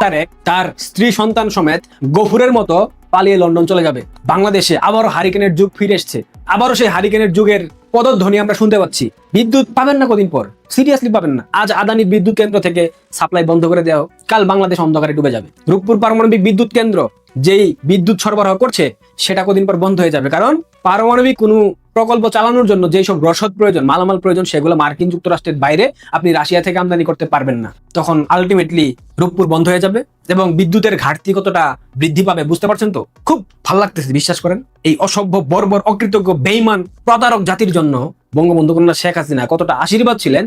তারেক তার স্ত্রী সন্তান সমেত গফুরের মতো পালিয়ে লন্ডন চলে যাবে। বাংলাদেশে আবারও হারিকেনের যুগ ফিরে এসছে। আবারও সেই হারিকেনের যুগের পদধ্বনি আমরা শুনতে পাচ্ছি। বিদ্যুৎ পাবেন না কদিন পর, সিরিয়াসলি পাবেন না। আজ আদানির বিদ্যুৎ কেন্দ্র থেকে সাপ্লাই বন্ধ করে দেওয়া হোক, কাল বাংলাদেশ অন্ধকারে ডুবে যাবে। রূপপুর পারমাণবিক বিদ্যুৎ কেন্দ্র যেই বিদ্যুৎ সরবরাহ করছে, সেটা কদিন পর বন্ধ হয়ে যাবে, কারণ পারমাণবিক কোনো প্রকল্প চালানোর জন্য যেসব রসদ প্রয়োজন, মালামাল প্রয়োজন, সেগুলো মার্কিন যুক্তরাষ্ট্রের বাইরে আপনি রাশিয়া থেকে আমদানি করতে পারবেন না। তখন আলটিমেটলি রূপপুর বন্ধ হয়ে যাবে এবং বিদ্যুতের ঘাটতি কতটা বৃদ্ধি পাবে বুঝতে পারছেন তো? খুব ভালো লাগতেছে, বিশ্বাস করেন। এই অসভ্য, বর্বর, অকৃতজ্ঞ, বেঈমান, প্রতারক জাতির জন্য বঙ্গবন্ধু কন্যা শেখ হাসিনা কতটা আশীর্বাদ ছিলেন,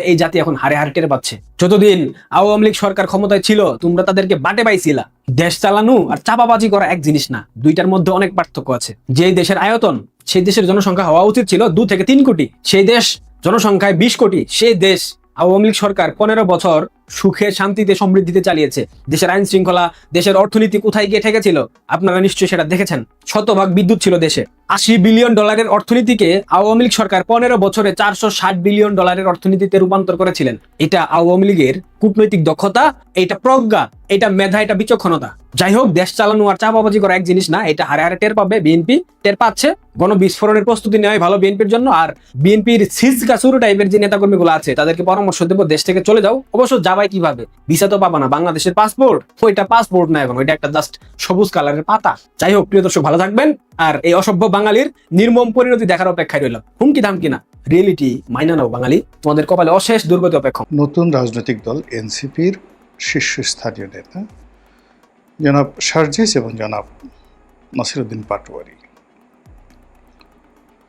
এই জাতি এখন হারে হারে টের পাচ্ছে। যতদিন আওয়ামী লীগ সরকার ক্ষমতায় ছিল তোমরা তাদেরকে বাটে পাইছিলা। দেশ চালানো আর চাপাবাজি করা এক জিনিস না, দুইটার মধ্যে অনেক পার্থক্য আছে। যে দেশের আয়তন, সেই দেশের জনসংখ্যা হওয়া উচিত ছিল 2 থেকে 3 কোটি, সেই দেশ জনসংখ্যায় 20 কোটি। সেই দেশ আওয়ামী লীগ সরকার 15 বছর সুখে, শান্তিতে, সমৃদ্ধিতে চালিয়েছে। দেশের আইন শৃঙ্খলা, দেশের অর্থনীতি কোথায় গিয়ে ঠেকেছিল আপনারা নিশ্চয়ই সেটা দেখেছেন। শতভাগ বিদ্যুৎ ছিল দেশে। $80 বিলিয়ন অর্থনীতিকে আওয়ামী লীগ সরকার 15 বছরে $460 বিলিয়ন অর্থনীতিতে রূপান্তর করেছিলেন। এটা আওয়ামী লীগের কূটনৈতিক দক্ষতা, এটা প্রজ্ঞা, এটা মেধা, এটা বিচক্ষণতা। যাই হোক, দেশ চালানো আর চাপাবাজি করা এক জিনিস না, এটা হারে হারে টের পাবে বিএনপি, টের পাচ্ছে। গণবিস্ফোরণের প্রস্তুতি নেওয়াই ভালো বিএনপির জন্য। আর বিএনপির সিজকাসুরু টাইপের যে নেতাকর্মীগুলো আছে তাদেরকে পরামর্শ দেবো, দেশ থেকে চলে যাও। অবশ্য যাবাই কিভাবে? ভিসা তো পাবা না, বাংলাদেশের পাসপোর্ট ওইটা পাসপোর্ট না, এখন ওইটা একটা জাস্ট সবুজ কালারের পাতা। যাই হোক, প্রিয় দর্শক, ভালো থাকবেন। আর এই অসভ্য বাঙালির নির্মম পরিণতি দেখার অপেক্ষায় রইলাম। হুমকি ধামকি না, রিয়েলিটি মাইনা নাও বাঙালি, তোমাদের কপালে অশেষ দুর্গতি অপেক্ষা। নতুন রাজনৈতিক দল এনসিপির শীর্ষস্থানীয় নেতা জনাব সার্জিস এবং জনাব নাসিরউদ্দিন পাটোয়ারি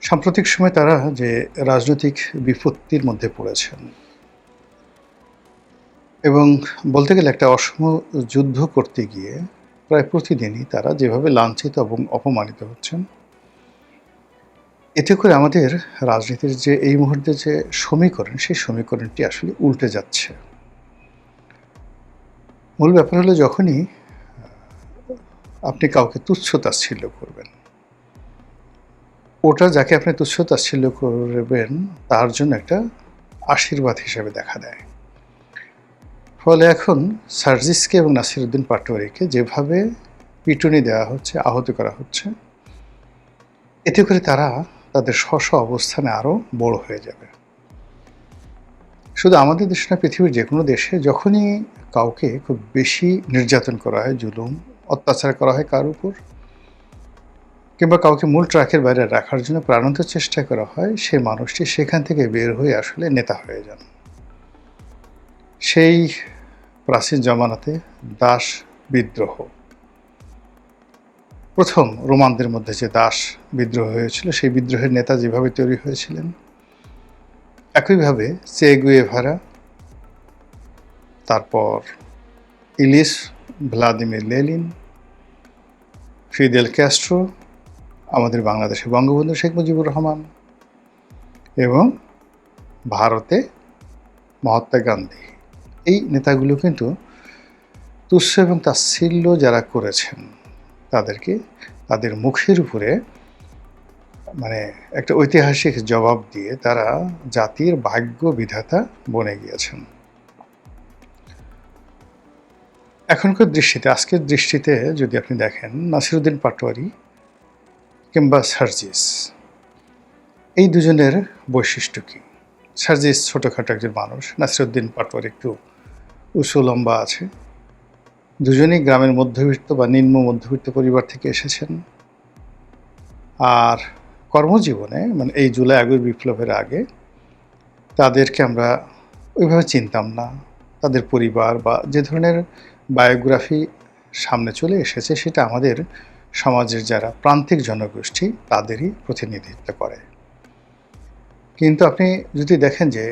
সাম্প্রতিক সময় তারা যে রাজনৈতিক বিপত্তির মধ্যে পড়েছেন এবং বলতে গেলে একটা অসম যুদ্ধ করতে গিয়ে প্রায় প্রতিদিনই তারা যেভাবে লাঞ্ছিত এবং অপমানিত হচ্ছেন, এতে করে আমাদের রাজনীতির যে এই মুহূর্তে যে সমীকরণ, সেই সমীকরণটি আসলে উল্টে যাচ্ছে। মূল ব্যাপার হলো, যখনই আপনি কাউকে তুচ্ছ তাচ্ছিল্য করবেন, ওটা যাকে আপনি তুচ্ছ তাচ্ছিল্য করবেন তার জন্য একটা আশীর্বাদ হিসেবে দেখা দেয়। ফলে এখন সার্জিসকে এবং নাসিরউদ্দিন পাটোয়ারিকে যেভাবে পিটুনি দেওয়া হচ্ছে, আহত করা হচ্ছে, এতে করে তারা তাদের স্ব অবস্থানে আরও বড় হয়ে যাবে। শুধু আমাদের দেশ না, পৃথিবীর যে কোনো দেশে যখনই কাউকে খুব বেশি নির্যাতন করা হয়, জুলুম অত্যাচার করা হয় কার উপর, কিংবা কাউকে মূল ট্র্যাকের বাইরে রাখার জন্য প্রাণান্ত চেষ্টা করা হয়, সেই মানুষটি সেখান থেকে বের হয়ে আসলে নেতা হয়ে যান। সেই প্রাচীন জমানাতে দাস বিদ্রোহ, প্রথম রোমানদের মধ্যে যে দাস বিদ্রোহ হয়েছিল, সেই বিদ্রোহের নেতা যেভাবে তৈরি হয়েছিলেন, একইভাবে চে গুয়েভারা, তারপর Ellis Vladimir Lenin, Fidel Castro, আমাদের বাংলাদেশে বঙ্গবন্ধু শেখ মুজিবুর রহমান এবং ভারতে মহাত্মা গান্ধী, এই নেতাগুলো কিন্তু তুচ্ছ এবং তাচ্ছিল্য যারা করেছেন তাদেরকে তাদের মুখের উপরে মানে একটা ঐতিহাসিক জবাব দিয়ে তারা জাতির ভাগ্য বিধাতা বনে গিয়েছেন। এখনকার দৃষ্টিতে, আজকের দৃষ্টিতে যদি আপনি দেখেন, নাসিরউদ্দিন পাটোয়ারি কিংবা সার্জিস, এই দুজনের বৈশিষ্ট্য কী? সার্জিস ছোটোখাটো একজন মানুষ, নাসিরউদ্দিন পাটোয়ারি একটু উঁচু লম্বা আছে। দুজনেই গ্রামের মধ্যবিত্ত বা নিম্ন মধ্যবিত্ত পরিবার থেকে এসেছেন। আর কর্মজীবনে, মানে এই জুলাই আগস্ট বিপ্লবের আগে তাদেরকে আমরা ওইভাবে চিনতাম না। তাদের পরিবার বা যে ধরনের বায়োগ্রাফি সামনে চলে এসেছে, সেটা আমাদের সমাজের যারা প্রান্তিক জনগোষ্ঠী তাদেরই প্রতিনিধিত্ব করে। কিন্তু আপনি যদি দেখেন যে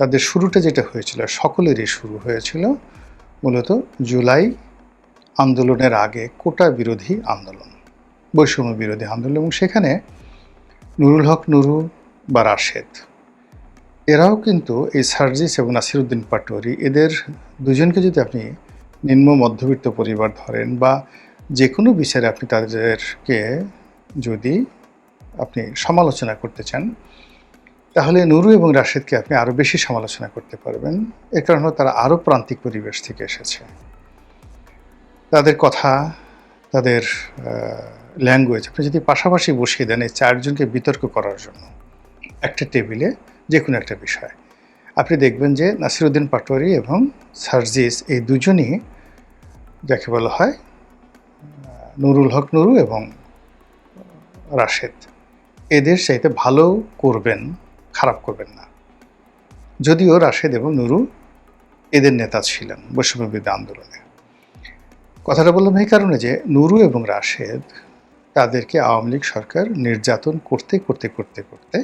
তাদের শুরুটা যেটা হয়েছিল, সকলেরই শুরু হয়েছিল মূলত জুলাই আন্দোলনের আগে কোটা বিরোধী আন্দোলন, বৈষম্য বিরোধী আন্দোলন। এবং সেখানে নুরুল হক নুরু বা রাশেদ, এরাও কিন্তু এই সার্জিস এবং নাসিরউদ্দিন পাটোয়ারি, এদের দুজনকে যদি আপনি নিম্ন মধ্যবিত্ত পরিবার ধরেন বা যে কোনো বিচারে আপনি তাদেরকে যদি আপনি সমালোচনা করতে চান, তাহলে নুরু এবং রাশেদকে আপনি আরও বেশি সমালোচনা করতে পারবেন। এর কারণ হলো তারা আরও প্রান্তিক পরিবেশ থেকে এসেছে। তাদের কথা, তাদের ল্যাঙ্গুয়েজ আপনি যদি পাশাপাশি বসিয়ে দেন এই চারজনকে বিতর্ক করার জন্য একটা টেবিলে যে কোনো একটা বিষয়, আপনি দেখবেন যে নাসিরউদ্দিন পাটোয়ারি এবং সার্জিস এই দুজনই যাকে বলা হয় নুরুল হক নুরু এবং রাশেদ, এদের চাইতে ভালো করবেন, খারাপ করবেন না। যদিও রাশেদ এবং নুরু এদের নেতা ছিলেন বৈষম্য বিরোধী আন্দোলনে। কথাটা বললাম এই কারণে যে নুরু এবং রাশেদ তাদেরকে আওয়ামী লীগ সরকার নির্যাতন করতে করতে করতে করতে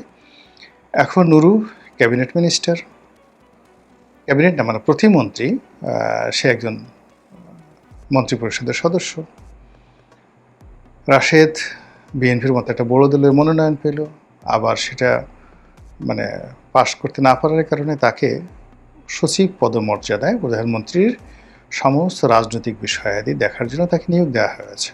এখন নুরু ক্যাবিনেট মিনিস্টার, ক্যাবিনেট না মানে প্রতিমন্ত্রী, সে একজন মন্ত্রিপরিষদের সদস্য। রাশেদ বিএনপির মতো একটা বড় দলের মনোনয়ন পেল, আবার সেটা মানে পাশ করতে না পারার কারণে তাকে সচিব পদমর্যাদায় প্রধানমন্ত্রীর সমস্ত রাজনৈতিক বিষয়াদি দেখার জন্য তাকে নিয়োগ দেওয়া হয়েছে।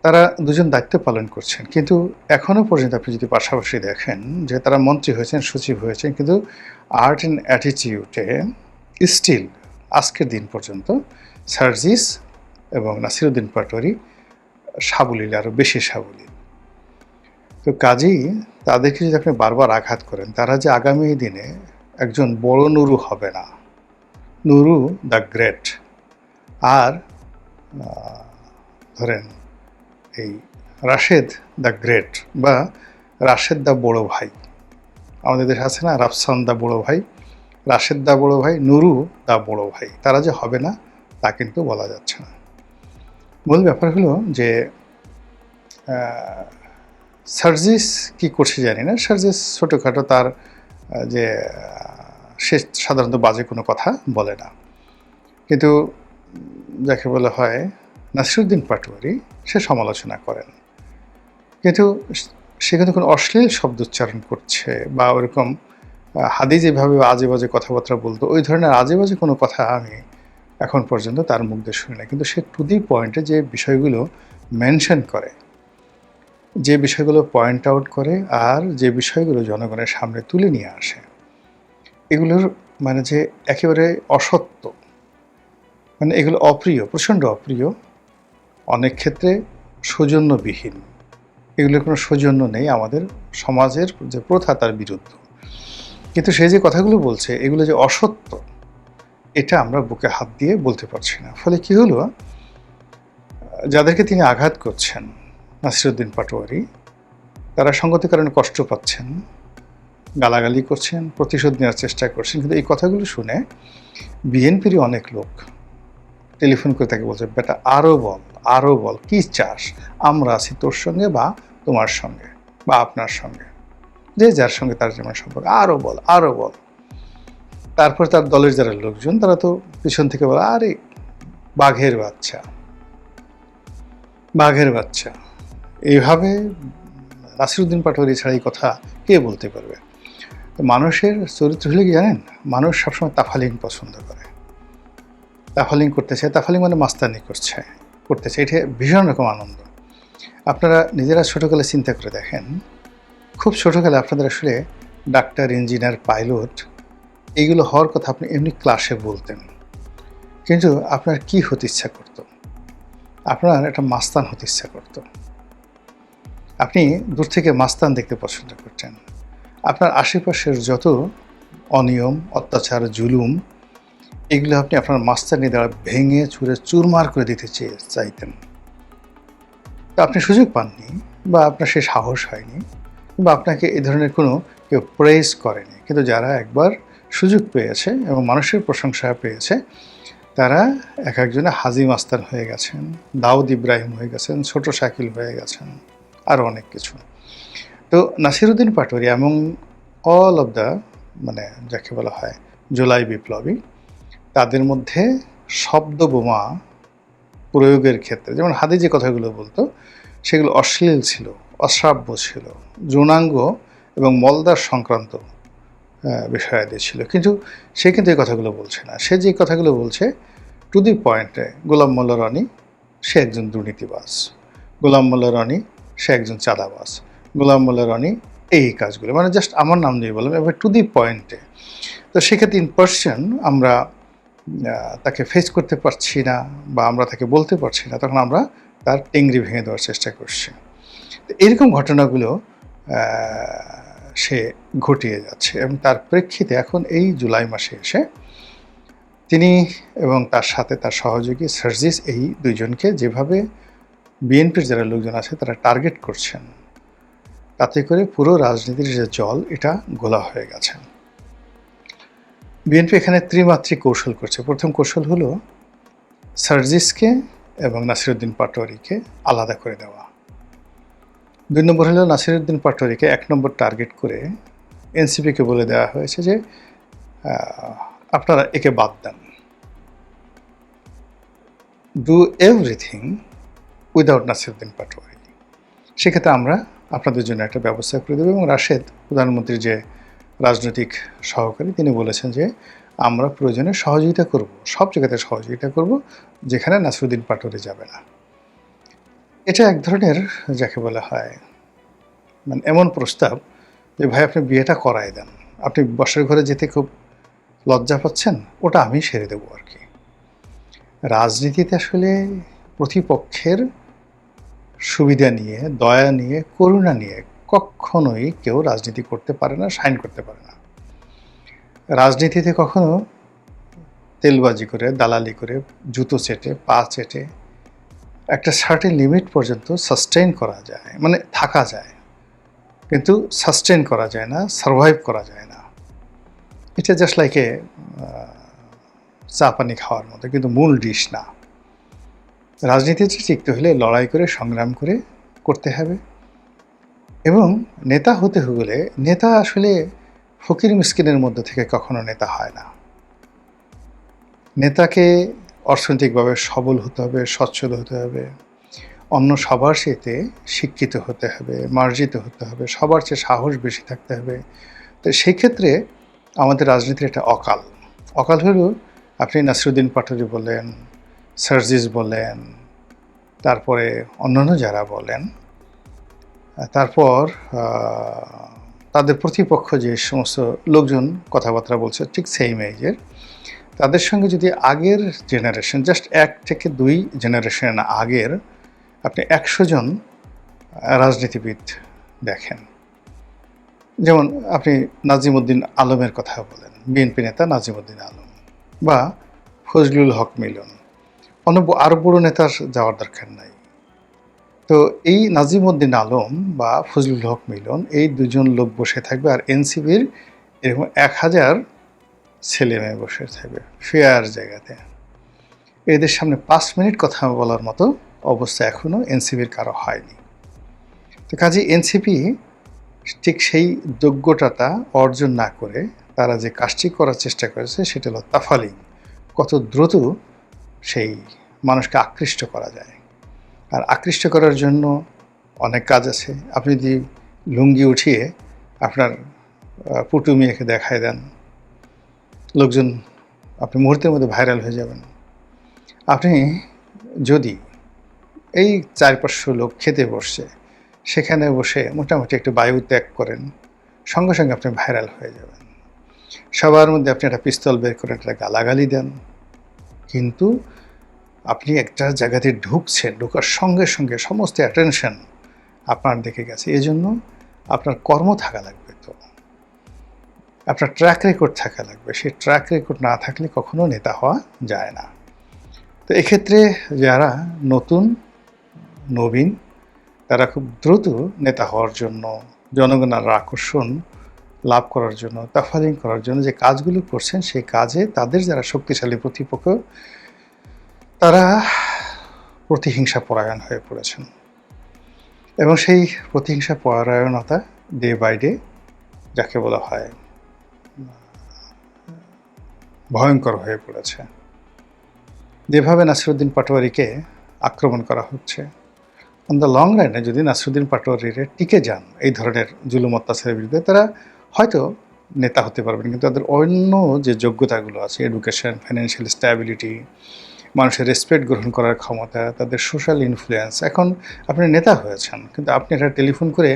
তারা দুজন দায়িত্ব পালন করছেন, কিন্তু এখনও পর্যন্ত আপনি যদি পাশাপাশি দেখেন যে তারা মন্ত্রী হয়েছেন, সচিব হয়েছেন, কিন্তু আর্ট অ্যান্ড অ্যাটিটিউডে স্টিল আজকের দিন পর্যন্ত সার্জিস এবং নাসিরুদ্দিন পাটোয়ারি সাবলীল, আরও বেশি সাবলীল। তো কাজেই তাদেরকে যদি আপনি বারবার আঘাত করেন, তারা যে আগামী দিনে একজন বড় নুরু হবে না, নুরু দ্য গ্রেট। আর ধরেন এই রাশেদ দ্য গ্রেট বা রাশেদ দ্য বড় ভাই, আমাদের দেশে আছে না রাফসান দ্য বড় ভাই, রাশেদ দ্য বড় ভাই, নুরু দ্য বড় ভাই, তারা যে হবে না তা কিন্তু বলা যাচ্ছে না। মূল ব্যাপার হলো যে সার্জিস কি করছে জানি না, সার্জিস ছোটোখাটো তার যে সে সাধারণত বাজে কোনো কথা বলে না, কিন্তু যাকে বলা হয় নাসিরুদ্দিন পাটোয়ারি সে সমালোচনা করেন, কিন্তু সে কিন্তু কোনো অশ্লীল শব্দ উচ্চারণ করছে বা ওরকম হাদি যেভাবে আজে বাজে কথাবার্তা বলতো ওই ধরনের আজে বাজে কোনো কথা আমি এখন পর্যন্ত তার মুখ দিয়ে শুনি না। কিন্তু সে টু দি পয়েন্টে যে বিষয়গুলো মেনশন করে, যে বিষয়গুলো পয়েন্ট আউট করে, আর যে বিষয়গুলো জনগণের সামনে তুলে নিয়ে আসে, এগুলোর মানে যে একেবারে অসত্য, মানে এগুলো অপ্রিয়, প্রচণ্ড অপ্রিয়, অনেক ক্ষেত্রে সৌজন্যবিহীন, এগুলোর কোনো সৌজন্য নেই, আমাদের সমাজের যে প্রথা তার বিরুদ্ধ। কিন্তু সে যে কথাগুলো বলছে এগুলো যে অসত্য, এটা আমরা বুকে হাত দিয়ে বলতে পারছি না। ফলে কি হলো, যাদেরকে তিনি আঘাত করছেন নাসিরুদ্দিন পাটোয়ারি, তারা সঙ্গতির কারণে কষ্ট পাচ্ছেন, গালাগালি করছেন, প্রতিশোধ নেওয়ার চেষ্টা করছেন। কিন্তু এই কথাগুলো শুনে বিএনপিরই অনেক লোক টেলিফোন করে তাকে বলছে, বেটা আরও বল, আরও বল, কী চাস, আমরা আছি তোর সঙ্গে বা তোমার সঙ্গে বা আপনার সঙ্গে, যে যার সঙ্গে তার যেমন সম্পর্ক, আরও বল, আরও বল। তারপর তার দলের যারা লোকজন তারা তো পিছন থেকে বলে, আরে বাঘের বাচ্চা, বাঘের বাচ্চা। এইভাবে নাসিরুদ্দিন পাটোয়ারি ছাড়া এই কথা কে বলতে পারবে? মানুষের চরিত্র হলে কি জানেন, মানুষ সবসময় তাফালিং পছন্দ করে, তাফালিং করতে চায়, তাফালিং মানে মাস্তানি করতে চায়, এটা ভীষণ রকম আনন্দ। আপনারা নিজেরা ছোটোকালে চিন্তা করে দেখেন, খুব ছোটোকালে আপনাদের আসলে ডাক্তার, ইঞ্জিনিয়ার, পাইলট এইগুলো হওয়ার কথা আপনি এমনি ক্লাসে বলতেন, কিন্তু আপনার কি হতে ইচ্ছা করতো? আপনার একটা মাস্তান হতে ইচ্ছা করতো, আপনি দূর থেকে মাস্তান দেখতে পছন্দ করতেন। আপনার আশেপাশের যত অনিয়ম, অত্যাচার, জুলুম, এগুলো আপনি আপনার মাস্তানি দ্বারা ভেঙে চুরে চুরমার করে দিতে চাইতেন। তো আপনি সুযোগ পাননি, বা আপনার সে সাহস হয়নি, বা আপনাকে এই ধরনের কোনো কেউ প্রেজ করেনি। কিন্তু যারা একবার সুযোগ পেয়েছে এবং মানুষের প্রশংসা পেয়েছে, তারা এক একজনে হাজি মাস্তান হয়ে গেছেন, দাউদ ইব্রাহিম হয়ে গেছেন, ছোট শাকিল হয়ে গেছেন, আরও অনেক কিছু। তো নাসিরুদ্দিন পাটোয়ারি এবং অল অফ দ্য মানে যাকে বলা হয় জুলাই বিপ্লবী, তাদের মধ্যে শব্দ বোমা প্রয়োগের ক্ষেত্রে, যেমন হাদি যে কথাগুলো বলতো সেগুলো অশ্লীল ছিল, অশ্রাব্য ছিল, যৌনাঙ্গ এবং মলদার সংক্রান্ত বিষয়াদি ছিল। কিন্তু সে কিন্তু এই কথাগুলো বলছে না। সে যে কথাগুলো বলছে টু দি পয়েন্টে, গোলাম মোল্লা রনি সে একজন দুর্নীতিবাজ, গোলাম মোল্লা রনি সে একজন চাঁদাবাজ, গোলাম মোল্লা রনি এই কাজগুলো, মানে জাস্ট আমার নাম দিয়ে বললাম, এবার টু দি পয়েন্টে। তো সেক্ষেত্রে ইন পার্সন আমরা তাকে ফেস করতে পারছি না বা আমরা তাকে বলতে পারছি না, তখন আমরা তার টেংরি ভেঙে দেওয়ার চেষ্টা করছি। তো এরকম ঘটনাগুলো সে ঘটিয়ে যাচ্ছে, এবং তার প্রেক্ষিতে এখন এই জুলাই মাসে এসে তিনি এবং তার সাথে তার সহযোগী সার্জিস, এই দুইজনকে যেভাবে বিএনপির যারা লোকজন আছে তারা টার্গেট করছেন, তাতে করে পুরো রাজনীতির যে জল এটা গোলা হয়ে গেছে। বিএনপি এখানে ত্রিমাত্রিক কৌশল করছে। প্রথম কৌশল হলো সার্জিসকে এবং নাসিরউদ্দিন পাটোয়ারিকে আলাদা করে দেওয়া। 2 নম্বর হলো নাসিরউদ্দিন পাটোয়ারিকে 1 নম্বর টার্গেট করে এনসিপিকে বলে দেওয়া হয়েছে যে আপনারা একে বাদ দেন, do everything without Nasiruddin Patwari. সেক্ষেত্রে আমরা আপনাদের জন্য একটা ব্যবস্থা করে দেবো। এবং রাশেদ, প্রধানমন্ত্রীর যে রাজনৈতিক সহকারী, তিনি বলেছেন যে আমরা প্রয়োজনে সহযোগিতা করব, সব জায়গাতে সহযোগিতা করব, যেখানে নাসিরউদ্দিন পাটোয়ারি যাবে না। এটা এক ধরনের যাকে বলা হয় মানে এমন প্রস্তাব যে ভাই আপনি বিয়েটা করাই দেন, আপনি বসের ঘরে যেতে খুব লজ্জা পাচ্ছেন, ওটা আমি সেরে দেবো আর কি। রাজনীতিতে আসলে প্রতিপক্ষের সুবিধা নিয়ে, দয়া নিয়ে, করুণা নিয়ে কখনোই কেউ রাজনীতি করতে পারে না, সাইন করতে পারে না। রাজনীতিতে কখনো তেলবাজি করে, দালালি করে, জুতো চেটে, পা চেটে একটা সার্টেন লিমিট পর্যন্ত সাস্টেইন করা যায়, মানে থাকা যায়, কিন্তু সাস্টেইন করা যায় না, সারভাইভ করা যায় না। এটা জাস্ট লাইকে চা পানি খাওয়ার মতো, কিন্তু মূল ডিশ না। রাজনীতিতে টিকতে হলে লড়াই করে, সংগ্রাম করে করতে হবে। এবং নেতা হতে হলে, নেতা আসলে ফকির মিসকিনের মধ্যে থেকে কখনো নেতা হয় না। নেতাকে অর্থনৈতিকভাবে সবল হতে হবে, সচ্ছল হতে হবে, অন্য সবার সাথে শিক্ষিত হতে হবে, মার্জিত হতে হবে, সবার চেয়ে সাহস বেশি থাকতে হবে। তো সেই ক্ষেত্রে আমাদের রাজনীতির একটা অকাল। অকাল হলো আপনি নাসিরউদ্দিন পাটোয়ারি বলেন, সার্জিস বলেন, তারপরে অন্যান্য যারা বলেন, তারপর তাদের প্রতিপক্ষ যে সমস্ত লোকজন কথাবার্তা বলছে ঠিক সেম এজের, তাদের সঙ্গে যদি আগের জেনারেশন, জাস্ট 1 থেকে 2 জেনারেশন আগের আপনি 100 জন রাজনীতিবিদ দেখেন, যেমন আপনি নাজিমউদ্দিন আলমের কথা বলেন, বিএনপি নেতা নাজিমউদ্দিন আলম, বা ফজলুল হক মিলন, আরও বড় নেতার যাওয়ার দরকার নাই। তো এই নাজিমউদ্দিন আলম বা ফজলুল হক মিলন, এই দুজন লোক বসে থাকবে, আর এনসিপির এরকম 1000 ছেলে মেয়ে বসে থাকবে ফেয়ার জায়গাতে। এদের সামনে 5 মিনিট কথা বলার মতো অবস্থা এখনও এনসিপির কারো হয়নি। তো কাজে এনসিপি ঠিক সেই যোগ্যতাটা অর্জন না করে তারা যে কাজটি করার চেষ্টা করেছে সেটা হলো তাফালিং, কত দ্রুত সেই মানুষকে আকৃষ্ট করা যায়। আর আকৃষ্ট করার জন্য অনেক কাজ আছে। আপনি যদি লুঙ্গি উঠিয়ে আপনার পুটু মেয়েকে দেখায় দেন, লোকজন আপনি মুহূর্তের মধ্যে ভাইরাল হয়ে যাবেন। আপনি যদি এই 4-500 লোক খেতে বসছে, সেখানে বসে মোটামুটি একটু বায়ু ত্যাগ করেন, সঙ্গে সঙ্গে আপনি ভাইরাল হয়ে যাবেন। সবার মধ্যে আপনি একটা পিস্তল বের করে একটা গালাগালি দেন, কিন্তু আপনি একটা জায়গাতে ঢুকছেন, ঢোকার সঙ্গে সঙ্গে সমস্ত অ্যাটেনশন আপনার দিকে গেছে। এই জন্য আপনার কর্ম থাকা লাগবে, তো আপনার ট্র্যাক রেকর্ড থাকা লাগবে। সেই ট্র্যাক রেকর্ড না থাকলে কখনো নেতা হওয়া যায় না। তো এক্ষেত্রে যারা নবীন, তারা খুব দ্রুত নেতা হওয়ার জন্য, জনগণের আকর্ষণ লাভ করার জন্য, তাফালিং করার জন্য যে কাজগুলো করছেন, সেই কাজে তাদের যারা শক্তিশালী প্রতিপক্ষ, তারা প্রতিহিংসা পরায়ণ হয়ে পড়েছেন। এবং সেই প্রতিহিংসা পরায়ণতা ডে বাই ডে, যাকে বলা হয়, ভয়ঙ্কর হয়ে পড়েছে। যেভাবে নাসিরউদ্দিন পাটোয়ারিকে আক্রমণ করা হচ্ছে, অন দ্য লং রানে যদি নাসিরউদ্দিন পাটোয়ারিরা টিকে যান এই ধরনের জুলুম অত্যাচারের বিরুদ্ধে, তারা হয়তো নেতা হতে পারবেন, কিন্তু তাদের অন্য যে যোগ্যতাগুলো আছে, এডুকেশন, ফাইন্যান্সিয়াল স্ট্যাবিলিটি, মানুষের রেসপেক্ট গ্রহণ করার ক্ষমতা, তাদের সোশ্যাল ইনফ্লুয়েন্স, এখন আপনি নেতা হয়েছেন, কিন্তু আপনি একটা টেলিফোন করে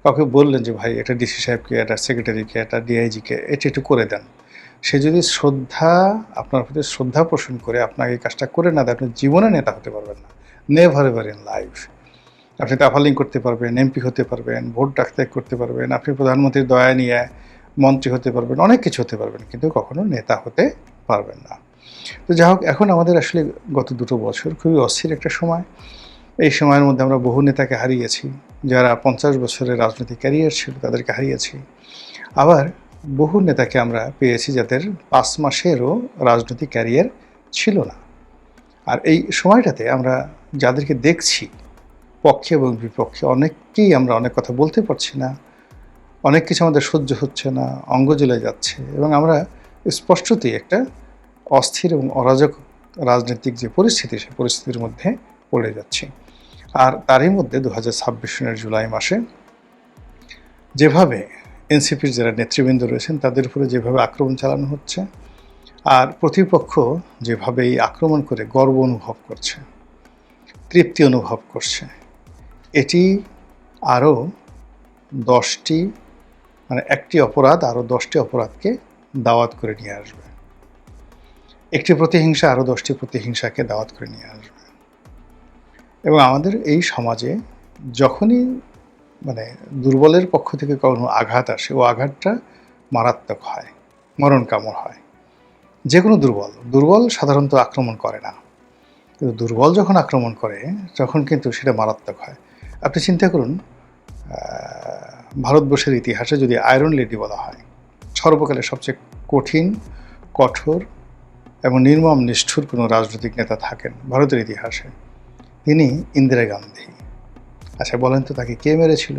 কাউকে বললেন যে ভাই এটা ডিসি সাহেবকে, এটা সেক্রেটারিকে, এটা ডিআইজিকে এটা একটু করে দেন, সে যদি আপনার প্রতি শ্রদ্ধা পোষণ করে আপনাকে এই কাজটা করে না দেয়, আপনি জীবনে নেতা হতে পারবেন না, নেভার এভার ইন লাইফ। আপনি তাফালিং করতে পারবেন, এমপি হতে পারবেন, ভোট ডাকত্যাগ করতে পারবেন, আপনি প্রধানমন্ত্রীর দয়া নিয়ে মন্ত্রী হতে পারবেন, অনেক কিছু হতে পারবেন, কিন্তু কখনো নেতা হতে পারবেন না। তো যাই হোক, এখন আমাদের আসলে গত 2 বছর খুবই অস্থির একটা সময়। এই সময়ের মধ্যে আমরা বহু নেতাকে হারিয়েছি, যারা 50 বছরের রাজনৈতিক ক্যারিয়ার ছিল তাদেরকে হারিয়েছি। আবার বহু নেতাকে আমরা পেয়েছি যাদের 5 মাসেরও রাজনৈতিক ক্যারিয়ার ছিল না। আর এই সময়টাতে আমরা যাদেরকে দেখছি পক্ষে এবং বিপক্ষে, অনেককেই আমরা অনেক কথা বলতে পারছি না, অনেক কিছু আমাদের সহ্য হচ্ছে না, অঙ্গ জ্বলে যাচ্ছে, এবং আমরা স্পষ্টতই একটা অস্থির এবং অরাজক রাজনৈতিক যে পরিস্থিতি, সেই পরিস্থিতির মধ্যে পড়ে যাচ্ছি। আর তারই মধ্যে 2026 সনের জুলাই মাসে যেভাবে এনসিপির যারা নেতৃবৃন্দ রয়েছেন তাদের উপরে যেভাবে আক্রমণ চালানো হচ্ছে, আর প্রতিপক্ষ যেভাবে এই আক্রমণ করে গর্ব অনুভব করছে, তৃপ্তি অনুভব করছে, এটি আরও 10টি মানে একটি অপরাধ আরও 10টি অপরাধকে দাওয়াত করে নিয়ে আসবে। একটি প্রতিহিংসা আরও 10টি প্রতিহিংসাকে দাওয়াত করে নিয়ে আসবে। এবং আমাদের এই সমাজে যখনই মানে দুর্বলের পক্ষ থেকে কোনো আঘাত আসে, ও আঘাতটা মারাত্মক হয়, মরণ কামড় হয়। যে কোনো দুর্বল সাধারণত আক্রমণ করে না, কিন্তু দুর্বল যখন আক্রমণ করে তখন কিন্তু সেটা মারাত্মক হয়। আপনি চিন্তা করুন, ভারতবর্ষের ইতিহাসে যদি আয়রন লেডি বলা হয়, সর্বকালের সবচেয়ে কঠিন, কঠোর এবং নির্মম নিষ্ঠুর কোনো রাজনৈতিক নেতা থাকেন ভারতের ইতিহাসে, তিনি ইন্দিরা গান্ধী। আচ্ছা বলেন তো, তাকে কে মেরেছিল?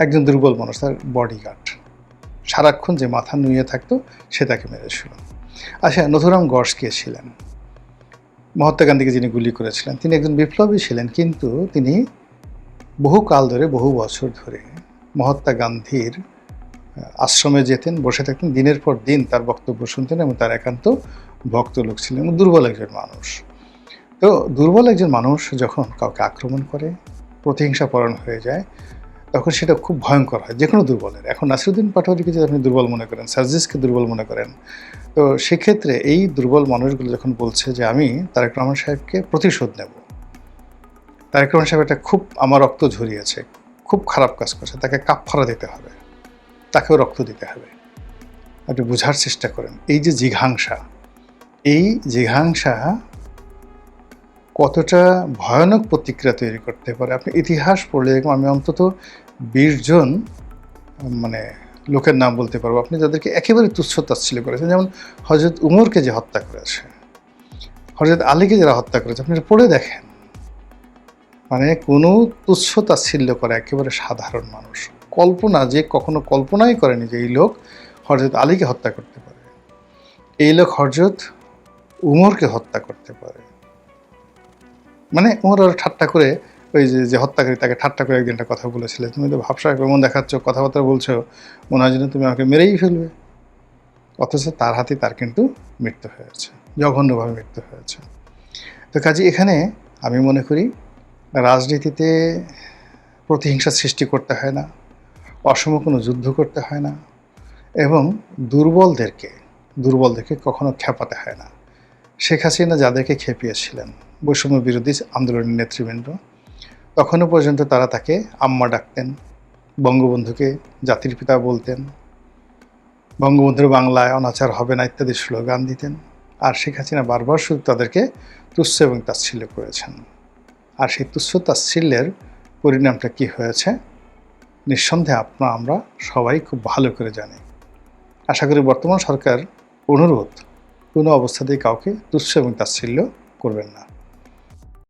একজন দুর্বল মানুষ, তার বডিগার্ড, সারাক্ষণ যে মাথা নুয়ে থাকতো সে তাকে মেরেছিল। আচ্ছা, নথুরাম গডস কে ছিলেন? মহাত্মা গান্ধীকে যিনি গুলি করেছিলেন, তিনি একজন বিপ্লবী ছিলেন, কিন্তু তিনি বহু কাল ধরে, বহু বছর ধরে মহাত্মা গান্ধীর আশ্রমে যেতেন, বসে থাকতেন, দিনের পর দিন তার বক্তব্য শুনতেন এবং তার একান্ত ভক্ত লোক ছিলেন। দুর্বল একজন মানুষ। তো দুর্বল একজন মানুষ যখন কাউকে আক্রমণ করে, প্রতিহিংসাপরায়ণ হয়ে যায়, তখন সেটা খুব ভয়ঙ্কর হয় যে কোনো দুর্বলের। এখন নাসিরুদ্দিন পাটোয়ারিকে যদি আপনি দুর্বল মনে করেন, সার্জিসকে দুর্বল মনে করেন, তো সেক্ষেত্রে এই দুর্বল মানুষগুলো যখন বলছে যে আমি তারেক রহমান সাহেবকে প্রতিশোধ নেব, তারেক রহমান সাহেব এটা খুব আমার রক্ত ঝরিয়েছে, খুব খারাপ কাজ করছে, তাকে কাফফারা দিতে হবে, তাকেও রক্ত দিতে হবে। আপনি বোঝার চেষ্টা করেন এই যে জিঘাংসা, এই জিঘাংসা কতটা ভয়ানক প্রতিক্রিয়া তৈরি করতে পারে। আপনি ইতিহাস পড়লে এরকম আমি অন্তত 20 জন মানে লোকের নাম বলতে পারবো আপনি যাদেরকে একেবারে তুচ্ছ তাচ্ছিল্য করেছেন। যেমন হযরত উমরকে যে হত্যা করেছে, হযরত আলীকে যারা হত্যা করেছে, আপনি পড়ে দেখেন, মানে কোনো তুচ্ছ তাচ্ছিল্য করে একেবারে সাধারণ মানুষ, কল্পনা যে কখনো কল্পনাই করেনি যে এই লোক হযরত আলীকে হত্যা করতে পারে, এই লোক হযরত উমরকে হত্যা করতে পারে। মানে ওমর আর ঠাট্টা করে, ওই যে হত্যাকারী তাকে ঠাট্টা করে একদিন একটা কথা বলেছিল, তুমি তো ভাবসা কেমন দেখাচ্ছ, কথাবার্তা বলছো, মনে হয় যেন তুমি আমাকে মেরেই ফেলবে। অথচ তার হাতে তার কিন্তু মৃত্যু হয়েছে, জঘন্যভাবে মৃত্যু হয়েছে। তো কাজে এখানে আমি মনে করি রাজনীতিতে প্রতিহিংসা সৃষ্টি করতে হয় না, অসম কোনো যুদ্ধ করতে হয় না, এবং দুর্বলদেরকে কখনো খেপাতে হয় না। শেখ হাসিনা যাদেরকে খেপিয়েছিলেন, বৈষম্য বিরোধী আন্দোলনের নেতৃবৃন্দ, তখনও পর্যন্ত তারা তাকে আম্মা ডাকতেন, বঙ্গবন্ধুকে জাতির পিতা বলতেন, বঙ্গবন্ধুর বাংলায় অনাচার হবে না ইত্যাদি স্লোগান দিতেন। আর শেখ হাসিনা বারবার শুধু তাদেরকে তুচ্ছ এবং তাচ্ছিল্য করেছেন। আর সেই তুচ্ছ তাচ্ছিল্যের পরিণামটা কী হয়েছে নিঃসন্দেহে আমরা সবাই খুব ভালো করে জানি। আশা করি বর্তমান সরকার অনুরোধ কোনো অবস্থাতেই কাউকে তুচ্ছ এবং তাচ্ছিল্য করবেন না।